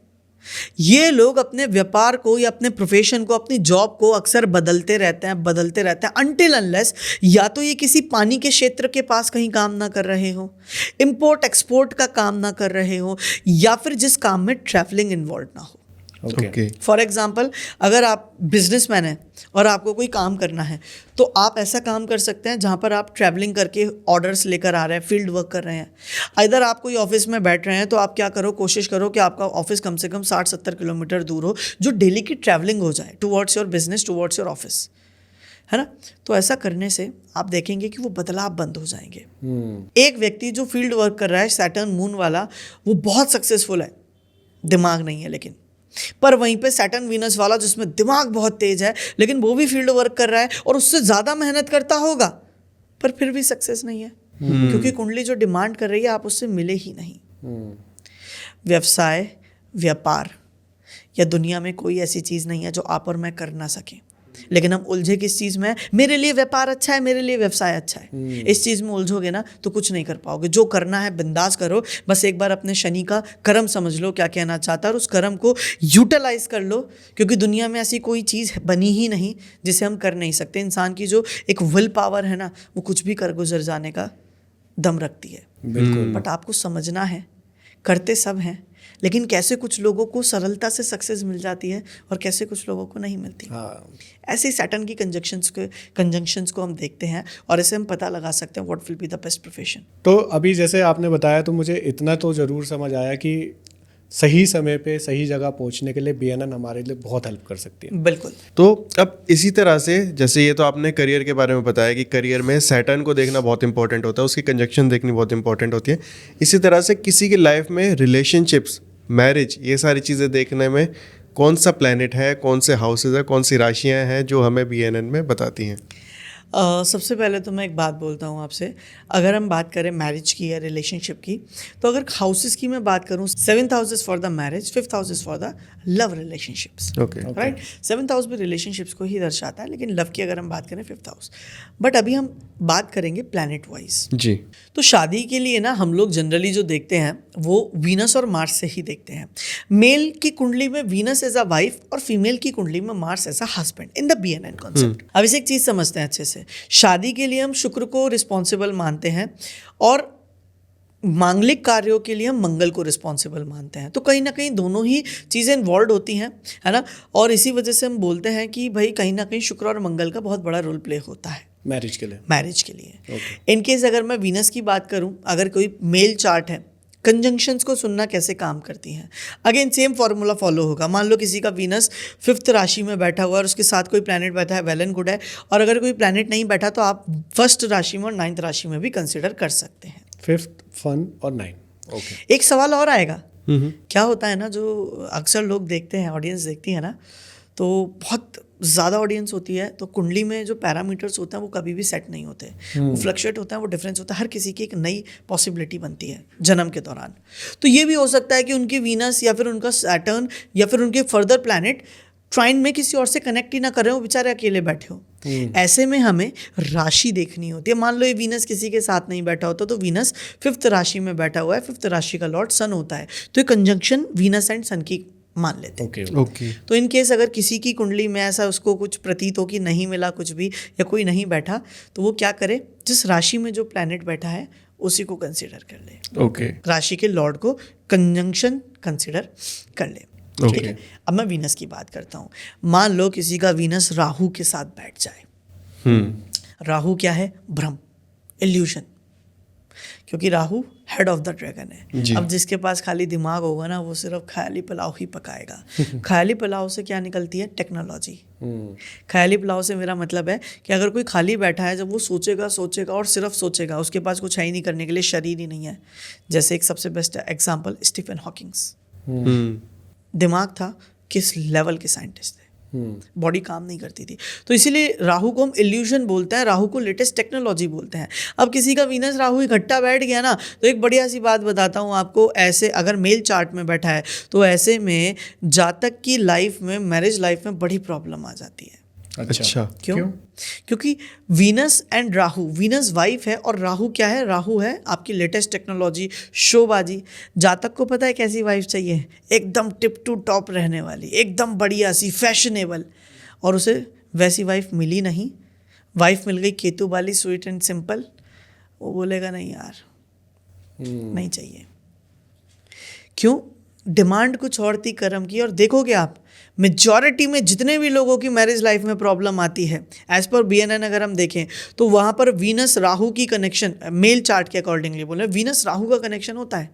Speaker 2: ये लोग अपने व्यापार को या अपने प्रोफेशन को, अपनी जॉब को अक्सर बदलते रहते हैं अनटिल अनलेस या तो ये किसी पानी के क्षेत्र के पास कहीं काम ना कर रहे हो, इंपोर्ट एक्सपोर्ट का काम ना कर रहे हो, या फिर जिस काम में ट्रैवलिंग इन्वॉल्व ना हो।
Speaker 3: ओके,
Speaker 2: फॉर एग्जाम्पल, अगर आप बिजनेसमैन हैं और आपको कोई काम करना है, तो आप ऐसा काम कर सकते हैं जहाँ पर आप ट्रैवलिंग करके ऑर्डर्स लेकर आ रहे हैं, फील्ड वर्क कर रहे हैं। इधर आप कोई ऑफिस में बैठ रहे हैं, तो आप क्या करो, कोशिश करो कि आपका ऑफिस कम से कम 60-70 किलोमीटर दूर हो, जो डेली की ट्रैवलिंग हो जाए towards your business, towards your office, है ना। तो ऐसा करने से आप देखेंगे कि वो बदलाव बंद हो जाएंगे। एक व्यक्ति जो फील्ड वर्क कर रहा है, सैटर्न मून वाला, वो बहुत सक्सेसफुल है, दिमाग नहीं है लेकिन। पर वहीं पे सैटर्न वीनस वाला, जिसमें दिमाग बहुत तेज है, लेकिन वो भी फील्ड वर्क कर रहा है और उससे ज़्यादा मेहनत करता होगा, पर फिर भी सक्सेस नहीं है, क्योंकि कुंडली जो डिमांड कर रही है आप उससे मिले ही नहीं। व्यवसाय, व्यापार या दुनिया में कोई ऐसी चीज़ नहीं है जो आप और मैं कर ना सकें। लेकिन हम उलझे किस चीज़ में है, मेरे लिए व्यापार अच्छा है, मेरे लिए व्यवसाय अच्छा है। इस चीज़ में उलझोगे ना तो कुछ नहीं कर पाओगे। जो करना है बिंदास करो, बस एक बार अपने शनि का कर्म समझ लो क्या कहना चाहता है, और उस कर्म को यूटिलाइज कर लो, क्योंकि दुनिया में ऐसी कोई चीज़ बनी ही नहीं जिसे हम कर नहीं सकते। इंसान की जो एक विल पावर है ना, वो कुछ भी कर गुजर जाने का दम रखती है।
Speaker 1: बिल्कुल।
Speaker 2: बट आपको समझना है, करते सब हैं, लेकिन कैसे कुछ लोगों को सरलता से सक्सेस मिल जाती है और कैसे कुछ लोगों को नहीं मिलती।
Speaker 1: हाँ,
Speaker 2: ऐसे सैटर्न की कंजंक्शंस को हम देखते हैं और ऐसे हम पता लगा सकते हैं what will be the best profession.
Speaker 1: तो अभी जैसे आपने बताया तो मुझे इतना तो ज़रूर समझ आया कि सही समय पे सही जगह पहुंचने के लिए BNN हमारे लिए बहुत हेल्प कर सकती है।
Speaker 2: बिल्कुल।
Speaker 3: तो अब इसी तरह से, जैसे ये तो आपने करियर के बारे में बताया कि करियर में सैटर्न को देखना बहुत इंपॉर्टेंट होता है, उसकी कंजक्शन देखनी बहुत इंपॉर्टेंट होती है। इसी तरह से किसी की लाइफ में रिलेशनशिप्स, मैरिज, ये सारी चीज़ें देखने में कौन सा प्लैनेट है, कौन से हाउसेज है, कौन सी राशियाँ हैं जो हमें BNN में बताती हैं?
Speaker 2: सबसे पहले तो मैं एक बात बोलता हूँ आपसे, अगर हम बात करें मैरिज की या रिलेशनशिप की, तो अगर हाउसेस की मैं बात करूँ, 7th house is for the marriage, 5th house is for the love relationships.
Speaker 3: Okay.
Speaker 2: Right. 7th house भी रिलेशनशिप्स को ही दर्शाता है, लेकिन लव की अगर हम बात करें 5th हाउस। बट अभी हम बात करेंगे प्लैनेट वाइज।
Speaker 3: जी।
Speaker 2: तो शादी के लिए ना हम लोग जनरली जो देखते हैं वो वीनस और मार्स से ही देखते हैं। मेल की कुंडली में वीनस एज अ वाइफ और फीमेल की कुंडली में Mars as a husband in the BNN concept. अब इसे एक चीज समझते हैं अच्छे से। शादी के लिए हम शुक्र को रिस्पॉन्सिबल मानते हैं और मांगलिक कार्यों के लिए हम मंगल को रिस्पॉन्सिबल मानते हैं। तो कहीं ना कहीं दोनों ही चीज़ें इन्वॉल्व होती हैं, है ना। और इसी वजह से हम बोलते हैं कि भाई कहीं ना कहीं शुक्र और मंगल का बहुत बड़ा रोल प्ले होता है
Speaker 1: मैरिज के लिए।
Speaker 2: मैरिज के लिए। इन केस अगर मैं वीनस की बात करूं, अगर कोई मेल चार्ट है, कंजंक्शंस को सुनना कैसे काम करती हैं। अगेन सेम फॉर्मूला फॉलो होगा। मान लो किसी का वीनस 5th राशि में बैठा हुआ है और उसके साथ कोई प्लैनेट बैठा है, वेल एंड गुड है। और अगर कोई प्लैनेट नहीं बैठा तो आप 1st राशि में और 9th राशि में भी कंसिडर कर सकते हैं।
Speaker 1: 5th, फन और 9। ओके।
Speaker 2: एक सवाल और आएगा, क्या होता है ना, जो अक्सर लोग देखते हैं, ऑडियंस देखती है ना, तो बहुत ज़्यादा ऑडियंस होती है, तो कुंडली में जो पैरामीटर्स होते हैं वो कभी भी सेट नहीं होते, वो फ्लक्चुएट होता है, वो डिफरेंस होता है। हर किसी की एक नई पॉसिबिलिटी बनती है जन्म के दौरान। तो ये भी हो सकता है कि उनकी वीनस या फिर उनका सैटर्न या फिर उनके फर्दर प्लैनेट ट्राइन में किसी और से कनेक्ट ही ना कर रहे हो, बेचारे अकेले बैठे हो। ऐसे में हमें राशि देखनी होती है। मान लो ये वीनस किसी के साथ नहीं बैठा होता, तो वीनस 5th राशि में बैठा हुआ है, 5th राशि का लॉर्ड सन होता है, तो ये कंजंक्शन वीनस एंड सन की मान लेते हैं।
Speaker 3: ओके।
Speaker 2: तो इन केस अगर किसी की कुंडली में ऐसा उसको कुछ प्रतीत हो कि नहीं मिला कुछ भी या कोई नहीं बैठा, तो वो क्या करे, जिस राशि में जो प्लैनेट बैठा है उसी को कंसीडर कर ले।
Speaker 3: ओके।
Speaker 2: राशि के लॉर्ड को कंजंक्शन कंसीडर कर ले। ठीक है। अब मैं वीनस की बात करता हूँ। मान लो किसी का वीनस राहु के साथ बैठ जाए। राहु क्या है? भ्रम, इल्यूशन, क्योंकि Rahu head of the dragon है। अब जिसके पास खाली दिमाग होगा ना, वो सिर्फ ख्याली पुलाव ही पकाएगा। ख्याली पुलाव से क्या निकलती है? टेक्नोलॉजी। ख्याली पुलाव से मेरा मतलब है कि अगर कोई खाली बैठा है, जब वो सोचेगा सोचेगा और सिर्फ सोचेगा, उसके पास कुछ है ही नहीं करने के लिए, शरीर ही नहीं है। जैसे एक सबसे बेस्ट एग्जाम्पल स्टीफन हॉकिंग्स। दिमाग था, किस लेवल के साइंटिस्ट थे, बॉडी काम नहीं करती थी। तो इसीलिए राहु को हम इल्यूजन बोलते हैं, राहु को लेटेस्ट टेक्नोलॉजी बोलते हैं। अब किसी का वीनस राहु इकट्ठा बैठ गया ना, तो एक बढ़िया सी बात बताता हूँ आपको। ऐसे अगर मेल चार्ट में बैठा है तो ऐसे में जातक की लाइफ में, मैरिज लाइफ में बड़ी प्रॉब्लम आ जाती है।
Speaker 3: अच्छा।
Speaker 2: क्यों? क्योंकि Venus and Rahu, Venus wife है और राहु क्या है? राहु है आपकी लेटेस्ट टेक्नोलॉजी, शोबाजी। जातक को पता है कैसी वाइफ चाहिए? एकदम टिप टू टॉप रहने वाली, एकदम बढ़िया सी, फैशनेबल। और उसे वैसी वाइफ मिली नहीं, वाइफ मिल गई केतु वाली, स्वीट एंड सिंपल। वो बोलेगा नहीं यार, नहीं चाहिए। क्यों? डिमांड कुछ और थी कर्म की। और देखोगे आप मेजॉरिटी में जितने भी लोगों की मैरिज लाइफ में प्रॉब्लम आती है, एज पर BNN अगर हम देखें तो वहाँ पर वीनस राहु की कनेक्शन, मेल चार्ट के अकॉर्डिंगली बोले, वीनस राहु का कनेक्शन होता है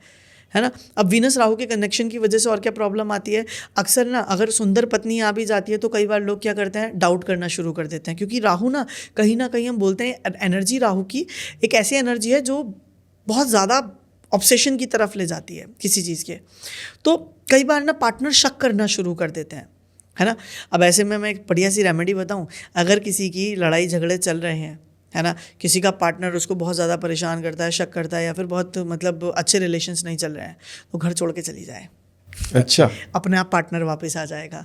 Speaker 2: ना। अब वीनस राहु के कनेक्शन की वजह से और क्या प्रॉब्लम आती है? अक्सर ना अगर सुंदर पत्नी आ भी जाती है तो कई बार लोग क्या करते हैं, डाउट करना शुरू कर देते हैं। क्योंकि राहु ना कहीं हम बोलते हैं एनर्जी, राहु की एक ऐसी एनर्जी है जो बहुत ज़्यादा ऑब्सेशन की तरफ ले जाती है किसी चीज़ के। तो कई बार ना पार्टनर शक करना शुरू कर देते हैं, है ना। अब ऐसे में मैं एक बढ़िया सी रेमेडी बताऊं। अगर किसी की लड़ाई झगड़े चल रहे हैं, है ना, किसी का पार्टनर उसको बहुत ज़्यादा परेशान करता है, शक करता है, या फिर बहुत मतलब अच्छे रिलेशंस नहीं चल रहे हैं, तो घर छोड़ के चली जाए।
Speaker 3: अच्छा।
Speaker 2: अपने आप पार्टनर वापस आ जाएगा।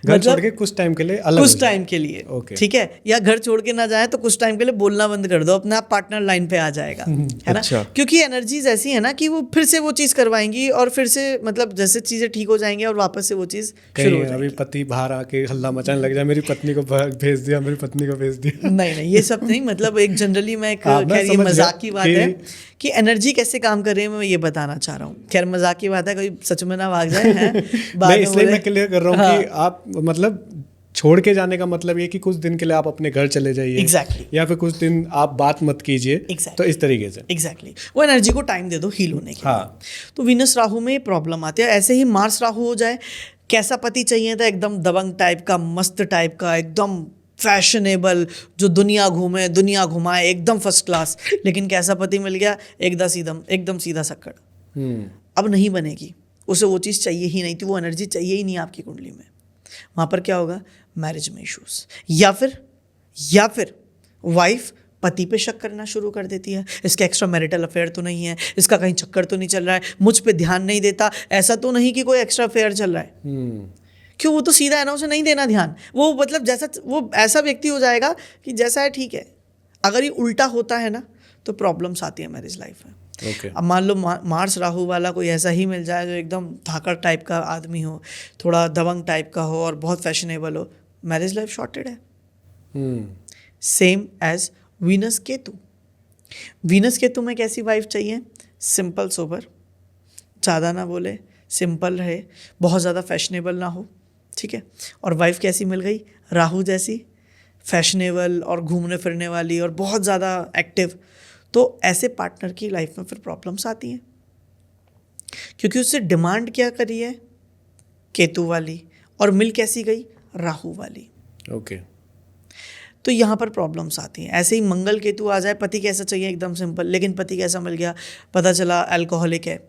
Speaker 1: घर छोड़ के कुछ टाइम के लिए अलग
Speaker 2: कुछ टाइम के लिए,
Speaker 1: Okay.
Speaker 2: ठीक है, या घर छोड़ के ना जाए तो कुछ टाइम के लिए बोलना बंद कर दो, अपना पार्टनर लाइन पे आ जाएगा, है ना।
Speaker 3: अच्छा।
Speaker 2: क्योंकि एनर्जीज ऐसी है ना कि वो फिर से वो चीज करवाएंगी और फिर से मतलब जैसे चीजें ठीक हो जाएंगी और वापस से वो चीज शुरू हो
Speaker 1: कहीं
Speaker 2: जाएगी।
Speaker 1: अभी पति बाहर आके हल्ला मचाने लग जाए, मेरी पत्नी को भेज दिया, मेरी पत्नी को भेज दिया।
Speaker 2: नहीं नहीं, ये सब नहीं, मतलब एक जनरली मैं
Speaker 1: हाँ, मैं
Speaker 2: खैर ये
Speaker 1: समझ गया
Speaker 2: मजाक की बात
Speaker 1: कि-
Speaker 2: है कि एनर्जी कैसे काम कर रही है, मैं ये बताना चाह रहा हूँ। खैर मजाक की बात है, कोई सच में ना भाग जाए हैं बाद
Speaker 1: नहीं,
Speaker 2: में
Speaker 1: इसलिए
Speaker 2: बोले-
Speaker 1: मैं क्लियर कर रहा हूँ
Speaker 2: हाँ।
Speaker 1: कि आप मतलब छोड़ के जाने का मतलब ये कि कुछ दिन के लिए आप अपने घर चले जाइए,
Speaker 2: Exactly.
Speaker 1: या फिर कुछ दिन आप बात मत कीजिए।
Speaker 2: Exactly.
Speaker 1: तो इस तरीके से
Speaker 2: एग्जैक्टली वो एनर्जी को टाइम दे दो हील होने के
Speaker 1: हाँ।
Speaker 2: लिए। तो वीनस राहु में प्रॉब्लम आती है। ऐसे ही मार्स राहु हो जाए, कैसा पति चाहिए था, एकदम दबंग टाइप का, मस्त टाइप का, एकदम फैशनेबल, जो दुनिया घूमे दुनिया घुमाए, एकदम फर्स्ट क्लास, लेकिन कैसा पति मिल गया, एकदम सीधा सक्कड़। अब नहीं बनेगी, उसे वो चीज़ चाहिए ही नहीं थी, वो एनर्जी चाहिए ही नहीं आपकी कुंडली में। वहाँ पर क्या होगा, मैरिज में इश्यूज, या फिर वाइफ पति पे शक करना शुरू कर देती है, इसका एक्स्ट्रा मैरिटल अफेयर तो नहीं है, इसका कहीं चक्कर तो नहीं चल रहा है, मुझ पे ध्यान नहीं देता, ऐसा तो नहीं कि कोई एक्स्ट्रा अफेयर चल रहा है। क्यों, वो तो सीधा है ना, उसे नहीं देना ध्यान। वो मतलब जैसा वो ऐसा व्यक्ति हो जाएगा कि जैसा है ठीक है। अगर ये उल्टा होता है ना तो प्रॉब्लम्स आती है मैरिज लाइफ में।
Speaker 1: ओके।
Speaker 2: अब मान लो मार्स राहु वाला कोई ऐसा ही मिल जाए जो एकदम धाकड़ टाइप का आदमी हो, थोड़ा दबंग टाइप का हो और बहुत फैशनेबल हो, मैरिज लाइफ शॉर्टेड है। Same as Venus Ketu. Venus Ketu में कैसी वाइफ चाहिए, सिंपल सोबर, ज़्यादा ना बोले, सिंपल रहे, बहुत ज़्यादा फैशनेबल ना हो, ठीक है। और वाइफ कैसी मिल गई, राहु जैसी, फैशनेबल और घूमने फिरने वाली और बहुत ज़्यादा एक्टिव। तो ऐसे पार्टनर की लाइफ में फिर प्रॉब्लम्स आती हैं, क्योंकि उससे डिमांड क्या करी है, केतु वाली, और मिल कैसी गई, राहु वाली।
Speaker 1: ओके।
Speaker 2: तो यहाँ पर प्रॉब्लम्स आती हैं। ऐसे ही मंगल केतु आ जाए, पति कैसा चाहिए, एकदम सिंपल, लेकिन पति कैसा मिल गया, पता चला अल्कोहलिक है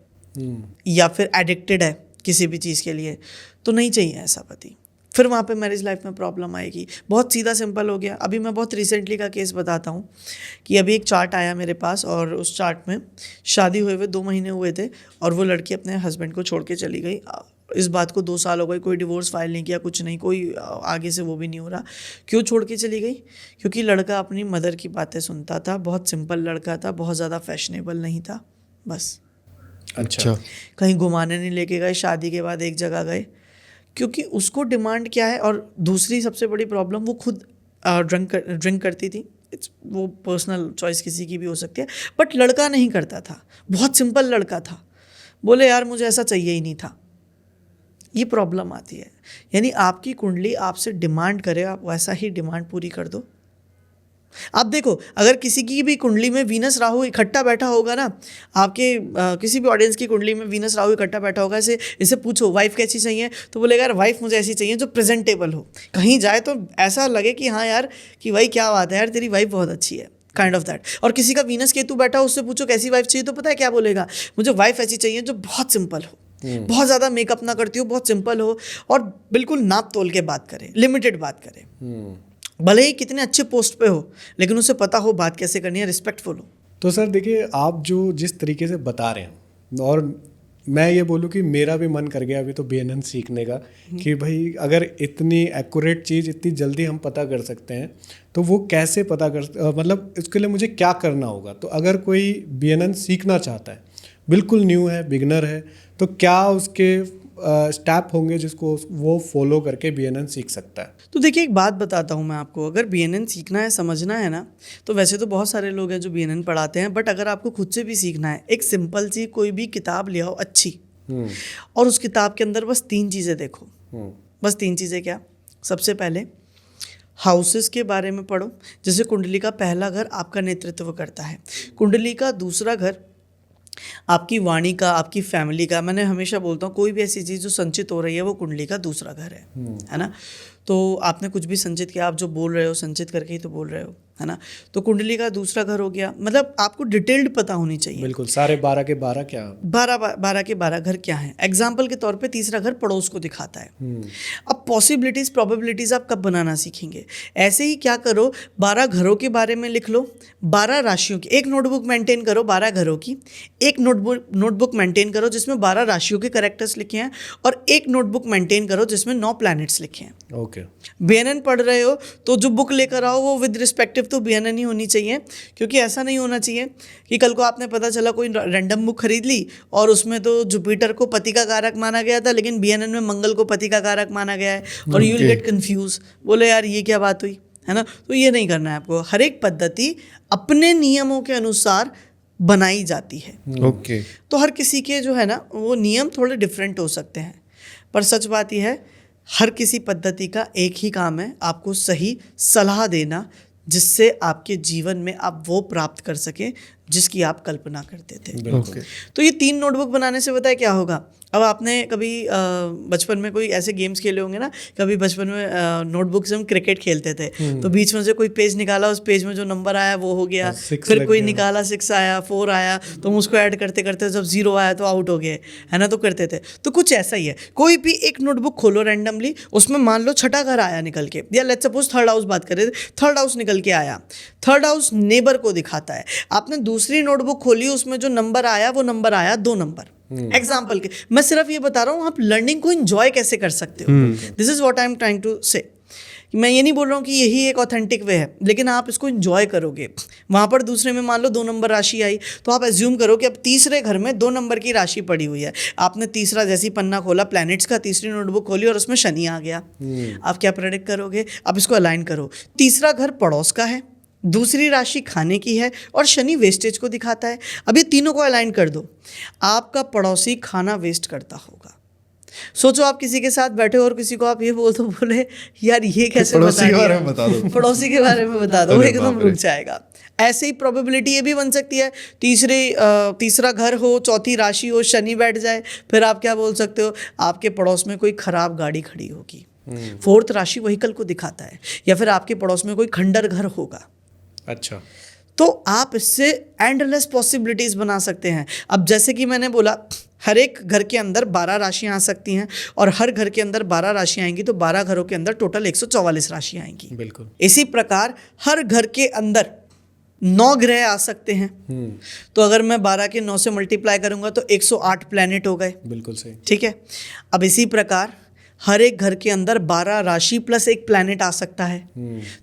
Speaker 2: या फिर एडिक्टेड है किसी भी चीज़ के लिए, तो नहीं चाहिए ऐसा पति। फिर वहाँ पे मैरिज लाइफ में प्रॉब्लम आएगी। बहुत सीधा सिंपल हो गया। अभी मैं बहुत रिसेंटली का केस बताता हूँ कि अभी एक चार्ट आया मेरे पास, और उस चार्ट में शादी हुए हुए 2 महीने हुए थे और वो लड़की अपने हस्बैंड को छोड़ के चली गई। इस बात को 2 साल हो गए, कोई डिवोर्स फाइल नहीं किया, कुछ नहीं, कोई आगे से वो भी नहीं हो रहा। क्यों छोड़ के चली गई, क्योंकि लड़का अपनी मदर की बातें सुनता था, बहुत सिंपल लड़का था, बहुत ज़्यादा फैशनेबल नहीं था, बस।
Speaker 3: अच्छा।
Speaker 2: कहीं घुमाने नहीं लेके गए, शादी के बाद एक जगह गए, क्योंकि उसको डिमांड क्या है। और दूसरी सबसे बड़ी प्रॉब्लम, वो खुद ड्रिंक करती थी। वो पर्सनल चॉइस किसी की भी हो सकती है, बट लड़का नहीं करता था, बहुत सिंपल लड़का था। बोले यार मुझे ऐसा चाहिए ही नहीं था। ये प्रॉब्लम आती है। यानी आपकी कुंडली आपसे डिमांड करे, आप वैसा ही डिमांड पूरी कर दो। आप देखो, अगर किसी की भी कुंडली में वीनस राहु इकट्ठा बैठा होगा ना, आपके किसी भी ऑडियंस की कुंडली में वीनस राहु इकट्ठा बैठा होगा, इसे पूछो वाइफ कैसी चाहिए, तो बोलेगा यार वाइफ मुझे ऐसी चाहिए जो प्रेजेंटेबल हो, कहीं जाए तो ऐसा लगे कि हाँ यार कि भाई क्या बात है यार, तेरी वाइफ बहुत अच्छी है, काइंड ऑफ दैट। और किसी का वीनस केतु बैठा हो, उससे पूछो कैसी वाइफ चाहिए, तो पता है क्या बोलेगा, मुझे वाइफ ऐसी चाहिए जो बहुत सिंपल हो, बहुत ज़्यादा मेकअप ना करती हो, बहुत सिंपल हो और बिल्कुल नाप तोल के बात करे, लिमिटेड बात करे। भले ही कितने अच्छे पोस्ट पे हो, लेकिन उसे पता हो बात कैसे करनी है, रिस्पेक्टफुल हो।
Speaker 1: तो सर देखिए, आप जो जिस तरीके से बता रहे हैं, और मैं ये बोलूँ कि मेरा भी मन कर गया अभी तो BNN सीखने का, कि भाई अगर इतनी एक्यूरेट चीज़ इतनी जल्दी हम पता कर सकते हैं तो वो कैसे पता कर, मतलब इसके लिए मुझे क्या करना होगा। तो अगर कोई BNN सीखना चाहता है, बिल्कुल न्यू है, बिगनर है, तो क्या उसके स्टेप होंगे जिसको वो फॉलो करके BNN सीख सकता है?
Speaker 2: तो देखिए, एक बात बताता हूँ मैं आपको, अगर BNN सीखना है, समझना है ना, तो वैसे तो बहुत सारे लोग हैं जो BNN पढ़ाते हैं, बट अगर आपको खुद से भी सीखना है, एक सिंपल सी कोई भी किताब ले आओ अच्छी, और उस किताब के अंदर बस 3 चीज़ें देखो। बस 3 चीज़ें क्या, सबसे पहले हाउसेस के बारे में पढ़ो। जैसे कुंडली का पहला घर आपका नेतृत्व करता है, कुंडली का दूसरा घर आपकी वाणी का, आपकी फैमिली का। मैंने हमेशा बोलता हूँ, कोई भी ऐसी चीज़ जो संचित हो रही है वो कुंडली का दूसरा घर है ना। तो आपने कुछ भी संचित किया, आप जो बोल रहे हो संचित करके ही तो बोल रहे हो, है ना। तो कुंडली का दूसरा घर हो गया, मतलब आपको डिटेल्ड पता होनी चाहिए।
Speaker 1: बिल्कुल, सारे 12 के 12 क्या?
Speaker 2: 12 के 12 घर क्या हैं। एग्जाम्पल के तौर पे तीसरा घर पड़ोस को दिखाता है। अब पॉसिबिलिटीज प्रोबेबिलिटीज आप कब बनाना सीखेंगे? ऐसे ही क्या करो, 12 घरों के बारे में लिख लो, 12 राशियों की एक नोटबुक मेंटेन करो, 12 घरों की एक नोटबुक मेंटेन करो जिसमें 12 राशियों के कैरेक्टर्स लिखे हैं, और एक नोटबुक मेंटेन करो जिसमें 9 प्लैनेट्स लिखे हैं।
Speaker 1: ओके।
Speaker 2: बीएनएन पढ़ रहे हो तो जो बुक लेकर आओ वो विद रिस्पेक्टिव तो बीएनएन ही होनी चाहिए, क्योंकि ऐसा नहीं होना चाहिए कि कल को आपने पता चला कोई रैंडम बुक खरीद ली और उसमें तो जुपिटर को पति का कारक माना गया था लेकिन बीएनएन में मंगल को पति का कारक माना गया है, और यू विल गेट कंफ्यूज, बोले यार ये क्या बात हुई, है ना। तो ये नहीं करना है आपको। हर एक पद्धति अपने नियमों के अनुसार बनाई जाती है।
Speaker 3: ओके।
Speaker 2: तो हर किसी के जो है ना वो नियम थोड़े डिफरेंट हो सकते हैं, पर सच बात यह है हर किसी पद्धति का एक ही काम है, आपको सही सलाह देना जिससे आपके जीवन में आप वो प्राप्त कर सकें जिसकी आप कल्पना करते थे।
Speaker 3: ओके।
Speaker 2: तो ये 3 नोटबुक बनाने से पता है क्या होगा। अब आपने कभी बचपन में कोई ऐसे गेम्स खेले होंगे ना, कभी बचपन में नोटबुक से हम क्रिकेट खेलते थे, तो बीच में से कोई पेज निकाला, उस पेज में जो नंबर आया वो हो गया, फिर कोई निकाला 6 आया, 4 आया, तो हम उसको ऐड करते करते जब 0 आया तो आउट हो गए, है ना। तो करते थे। तो कुछ ऐसा ही है, कोई भी एक नोटबुक खोलो रैंडमली, उसमें मान लो छठा घर आया निकल के, या लेट्स सपोज थर्ड हाउस बात करें, थर्ड हाउस निकल के आया, थर्ड हाउस नेबर को दिखाता है। आपने दूसरी नोटबुक खोली, उसमें जो नंबर आया वो नंबर आया 2 नंबर। एग्जाम्पल के मैं सिर्फ ये बता रहा हूँ आप लर्निंग को एंजॉय कैसे कर सकते हो। This is what I am trying to say. मैं ये नहीं बोल रहा हूँ कि यही एक ऑथेंटिक वे है, लेकिन आप इसको एंजॉय करोगे। वहाँ पर दूसरे में मान लो 2 नंबर राशि आई, तो आप एज्यूम करो कि अब तीसरे घर में 2 नंबर की राशि पड़ी हुई है। आपने तीसरा जैसी पन्ना खोला प्लैनेट्स का, तीसरी नोटबुक खोली और उसमें शनि आ गया। आप क्या प्रेडिक्ट करोगे? आप इसको अलाइन करो। तीसरा घर पड़ोस का है, दूसरी राशि खाने की है, और शनि वेस्टेज को दिखाता है। अब ये तीनों को अलाइन कर दो, आपका पड़ोसी खाना वेस्ट करता होगा। सोचो आप किसी के साथ बैठे हो और किसी को आप ये बोल दो, बोले यार ये कैसे
Speaker 3: पड़ोसी के बारे में बता दो,
Speaker 2: पड़ोसी के बारे में बता दो, वो एकदम रुक जाएगा। ऐसे ही प्रोबेबिलिटी ये भी बन सकती है, तीसरा घर हो, चौथी राशि हो, शनि बैठ जाए, फिर आप क्या बोल सकते हो, आपके पड़ोस में कोई खराब गाड़ी खड़ी होगी। 4th राशि व्हीकल को दिखाता है, या फिर आपके पड़ोस में कोई खंडर घर होगा।
Speaker 1: अच्छा।
Speaker 2: तो आप इससे एंडलेस पॉसिबिलिटीज बना सकते हैं। अब जैसे कि मैंने बोला हर एक घर के अंदर 12 राशियां आ सकती हैं, और हर घर के अंदर 12 राशियां आएंगी तो 12 घरों के अंदर टोटल 144 राशियां आएंगी।
Speaker 1: बिल्कुल।
Speaker 2: इसी प्रकार हर घर के अंदर 9 ग्रह आ सकते हैं। तो अगर मैं 12 के 9 से मल्टीप्लाई करूंगा तो 108 प्लैनेट हो गए।
Speaker 1: बिल्कुल सही।
Speaker 2: ठीक है। अब इसी प्रकार हर एक घर के अंदर 12 राशि प्लस 1 प्लैनेट आ सकता है।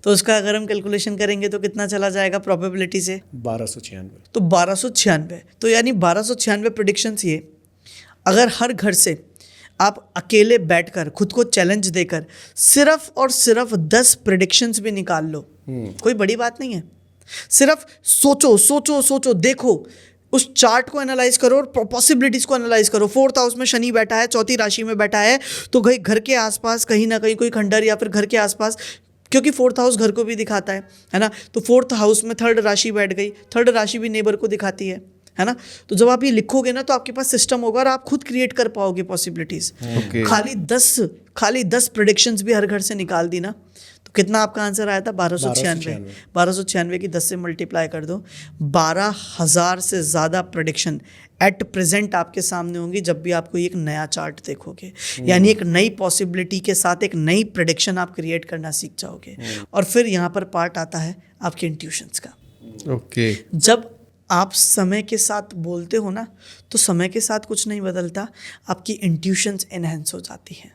Speaker 2: तो उसका अगर हम कैलकुलेशन करेंगे तो कितना चला जाएगा प्रोबेबिलिटी से?
Speaker 1: 1296।
Speaker 2: तो 1296, तो यानी 1296 प्रेडिक्शंस। ये अगर हर घर से आप अकेले बैठकर खुद को चैलेंज देकर सिर्फ और सिर्फ 10 प्रेडिक्शंस भी निकाल लो, कोई बड़ी बात नहीं है। सिर्फ सोचो सोचो सोचो, देखो उस चार्ट को एनालाइज करो और पॉसिबिलिटीज को एनालाइज करो। 4th हाउस में शनि बैठा है, चौथी राशि में बैठा है, तो घर के आसपास कहीं ना कहीं कोई खंडर, या फिर घर के आसपास, क्योंकि 4th हाउस घर को भी दिखाता है ना। तो 4th हाउस में 3rd राशि बैठ गई, 3rd राशि भी नेबर को दिखाती है ना। तो जब आप ये लिखोगे ना तो आपके पास सिस्टम होगा और आप खुद क्रिएट कर पाओगे पॉसिबिलिटीज। खाली 10 प्रेडिक्शंस भी हर घर से निकाल दी ना, तो कितना आपका आंसर आया था? 1296। 1296 की 10 से मल्टीप्लाई कर दो, 12,000 से ज़्यादा प्रेडिक्शन एट प्रेजेंट आपके सामने होंगी जब भी आपको एक नया चार्ट देखोगे। यानी एक नई पॉसिबिलिटी के साथ एक नई प्रेडिक्शन आप क्रिएट करना सीख जाओगे। और फिर यहाँ पर पार्ट आता है आपके इंट्यूशंस का।
Speaker 3: ओके।
Speaker 2: जब आप समय के साथ बोलते हो ना, तो समय के साथ कुछ नहीं बदलता, आपकी इंट्यूशंस एनहेंस हो जाती हैं।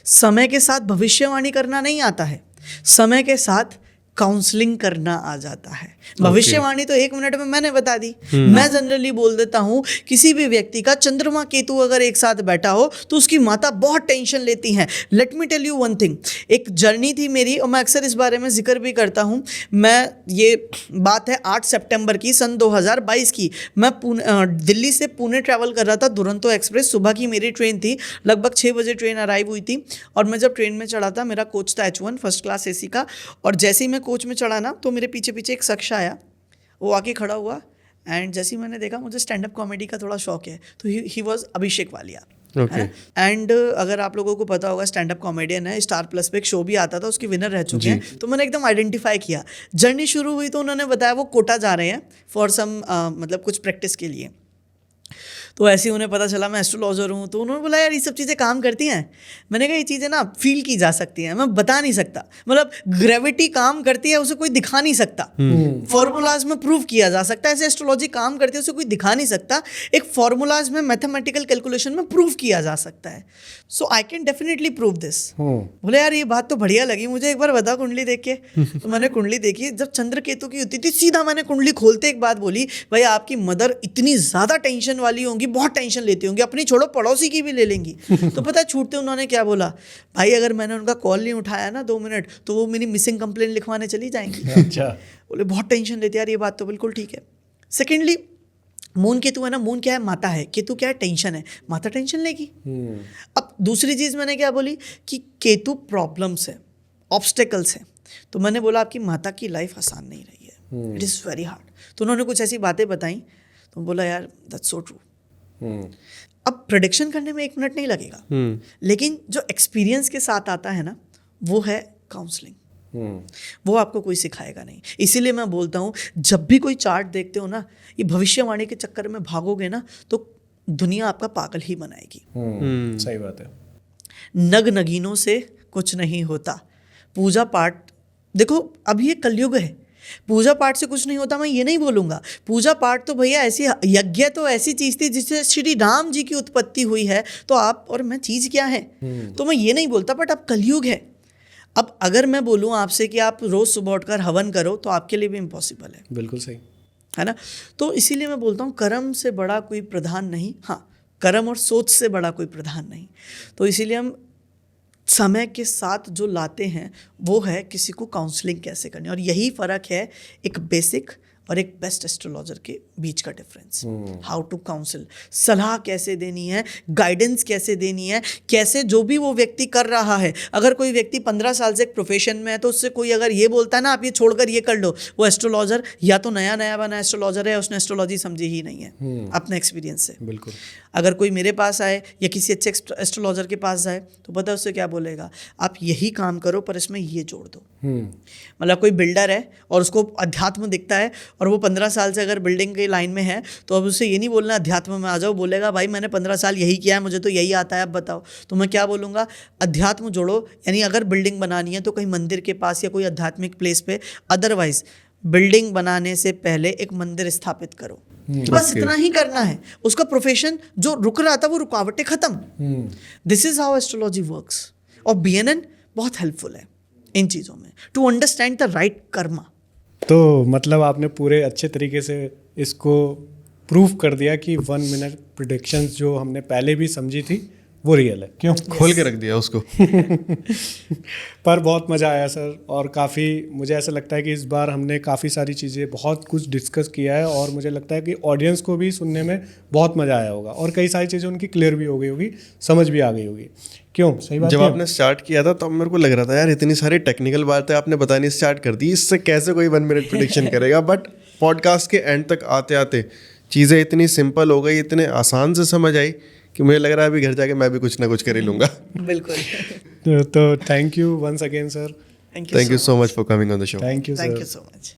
Speaker 2: समय के साथ भविष्यवाणी करना नहीं आता है, समय के साथ काउंसलिंग करना आ जाता है। भविष्यवाणी तो 1 मिनट में मैंने बता दी। मैं जनरली बोल देता हूँ, किसी भी व्यक्ति का चंद्रमा केतु अगर एक साथ बैठा हो तो उसकी माता बहुत टेंशन लेती हैं। Let me tell you one thing, एक जर्नी थी मेरी और मैं अक्सर इस बारे में जिक्र भी करता हूँ। ये बात है 8 सितंबर की सन 2022 की। मैं दिल्ली से पुणे ट्रैवल कर रहा था, दुरंतो एक्सप्रेस, सुबह की मेरी ट्रेन थी, लगभग 6 बजे ट्रेन अराइव हुई थी। और मैं जब ट्रेन में चढ़ा था, मेरा कोच था H1 फर्स्ट क्लास AC का, और जैसे ही मैं कोच में चढ़ा ना तो मेरे पीछे पीछे एक शख्स आया, वो आके खड़ा हुआ, एंड जैसे ही मैंने देखा, मुझे स्टैंड अप कॉमेडी का थोड़ा शौक है, तो he was Abhishek Walia.
Speaker 3: Okay.
Speaker 2: And अगर आप लोगों को पता होगा, स्टैंड अप कॉमेडियन है, स्टार प्लस पे एक शो भी आता था, उसकी विनर रह चुके हैं, तो मैंने एकदम आइडेंटिफाई किया। जर्नी शुरू हुई तो उन्होंने बताया वो कोटा जा रहे हैं फॉर सम मतलब कुछ प्रैक्टिस के लिए। तो ऐसे ही उन्हें पता चला मैं एस्ट्रोलॉजर हूँ, तो उन्होंने बोला यार ये सब चीज़ें काम करती हैं। मैंने कहा ये चीज़ें ना फील की जा सकती हैं, मैं बता नहीं सकता, मतलब ग्रेविटी काम करती है उसे कोई दिखा नहीं सकता, फॉर्मूलाज में प्रूव किया जा सकता है, ऐसे एस्ट्रोलॉजी काम करती है उसे कोई दिखा नहीं सकता, एक फॉर्मूलाज में मैथमेटिकल कैलकुलेशन में प्रूव किया जा सकता है। So I can definitely prove this. बोले यार ये बात तो बढ़िया लगी मुझे, एक बार बता कुंडली देख के। तो मैंने कुंडली देखी, जब चंद्र केतु की होती थी सीधा मैंने कुंडली खोलते एक बात बोली, भाई आपकी मदर इतनी ज़्यादा टेंशन वाली होंगी, बहुत टेंशन लेती होंगी, अपनी छोड़ो पड़ोसी की भी ले लेंगी। तो पता है छूटते उन्होंने क्या बोला, भाई अगर मैंने उनका कॉल नहीं उठाया ना 2 मिनट तो वो मेरी मिसिंग कंप्लेन लिखवाने चली जाएंगी।
Speaker 1: अच्छा।
Speaker 2: बोले बहुत टेंशन लेते यार, ये बात तो बिल्कुल ठीक है। सेकेंडली मून केतु है ना, मून क्या है, माता है, केतु क्या है, टेंशन है, माता टेंशन लेगी। अब दूसरी चीज़ मैंने क्या बोली कि केतु प्रॉब्लम्स है, ऑब्स्टेकल्स है, तो मैंने बोला आपकी माता की लाइफ आसान नहीं रही है, इट इज़ वेरी हार्ड। तो उन्होंने कुछ ऐसी बातें बताई, तो बोला यार दैट्स सो ट्रू। अब प्रेडिक्शन करने में 1 मिनट नहीं लगेगा, लेकिन जो एक्सपीरियंस के साथ आता है ना वो है काउंसलिंग, वो आपको कोई सिखाएगा नहीं। इसीलिए मैं बोलता हूँ जब भी कोई चार्ट देखते हो ना, ये भविष्यवाणी के चक्कर में भागोगे ना तो दुनिया आपका पागल ही बनाएगी।
Speaker 1: सही बात है।
Speaker 2: नग नगीनों से कुछ नहीं होता, पूजा पाठ देखो अब ये कलयुग है, पूजा पाठ से कुछ नहीं होता मैं ये नहीं बोलूँगा। पूजा पाठ तो भैया ऐसी, यज्ञ तो ऐसी चीज़ थी जिससे श्री राम जी की उत्पत्ति हुई है, तो आप और मैं चीज़ क्या है, तो मैं ये नहीं बोलता, बट अब कलयुग है। अब अगर मैं बोलूँ आपसे कि आप रोज़ सुबह उठकर हवन करो तो आपके लिए भी इम्पॉसिबल है।
Speaker 1: बिल्कुल सही
Speaker 2: है ना। तो इसीलिए मैं बोलता हूँ कर्म से बड़ा कोई प्रधान नहीं, हाँ कर्म और सोच से बड़ा कोई प्रधान नहीं। तो इसीलिए हम समय के साथ जो लाते हैं वो है किसी को काउंसलिंग कैसे करनी, और यही फ़र्क है एक बेसिक और एक बेस्ट एस्ट्रोलॉजर के बीच का डिफरेंस। हाउ टू काउंसिल, सलाह कैसे देनी है, गाइडेंस कैसे देनी है, कैसे जो भी वो व्यक्ति कर रहा है। अगर कोई व्यक्ति 15 साल से एक प्रोफेशन में है तो उससे कोई अगर ये बोलता है ना आप ये छोड़कर ये कर लो, वो एस्ट्रोलॉजर या तो नया नया बना एस्ट्रोलॉजर है, उसने एस्ट्रोलॉजी समझी ही नहीं है अपने एक्सपीरियंस से।
Speaker 1: बिल्कुल।
Speaker 2: अगर कोई मेरे पास आए या किसी अच्छे एस्ट्रोलॉजर के पास जाए तो पता है उससे क्या बोलेगा, आप यही काम करो पर इसमें ये जोड़ दो। मतलब कोई बिल्डर है और उसको अध्यात्म दिखता है और वो 15 साल से अगर बिल्डिंग की लाइन में है तो अब उससे ये नहीं बोलना अध्यात्म में आ जाओ, बोलेगा भाई मैंने 15 साल यही किया है, मुझे तो यही आता है, अब बताओ। तो मैं क्या बोलूँगा, अध्यात्म जोड़ो, यानी अगर बिल्डिंग बनानी है तो कहीं मंदिर के पास या कोई आध्यात्मिक प्लेस पे, अदरवाइज बिल्डिंग बनाने से पहले एक मंदिर स्थापित करो। बस इतना ही करना है। उसका प्रोफेशन जो रुक रहा था वो रुकावटें खत्म। This is how astrology works. और BNN बहुत हेल्पफुल है इन चीज़ों में to understand the right karma.
Speaker 1: तो मतलब आपने पूरे अच्छे तरीके से इसको प्रूफ कर दिया कि 1 मिनट प्रेडिक्शंस जो हमने पहले भी समझी थी वो रियल है। क्यों
Speaker 3: खोल के रख दिया उसको।
Speaker 1: पर बहुत मज़ा आया सर, और काफ़ी मुझे ऐसा लगता है कि इस बार हमने काफ़ी सारी चीज़ें बहुत कुछ डिस्कस किया है, और मुझे लगता है कि ऑडियंस को भी सुनने में बहुत मज़ा आया होगा और कई सारी चीज़ें उनकी क्लियर भी हो गई होगी, समझ भी आ गई होगी। क्यों, सही बात।
Speaker 3: जब आपने स्टार्ट किया था तब मेरे को लग रहा था यार इतनी सारी टेक्निकल बातें आपने बतानी स्टार्ट कर दी, इससे कैसे कोई 1 मिनट प्रेडिक्शन करेगा। बट पॉडकास्ट के एंड तक आते आते चीज़ें इतनी सिंपल हो गई, इतने आसान से समझ आई कि मुझे लग रहा है अभी घर जाके मैं भी कुछ ना कुछ कर ही लूँगा।
Speaker 2: बिल्कुल।
Speaker 1: तो thank you once again sir.
Speaker 3: Thank you so much for coming on the show.
Speaker 1: Thank you
Speaker 2: so much.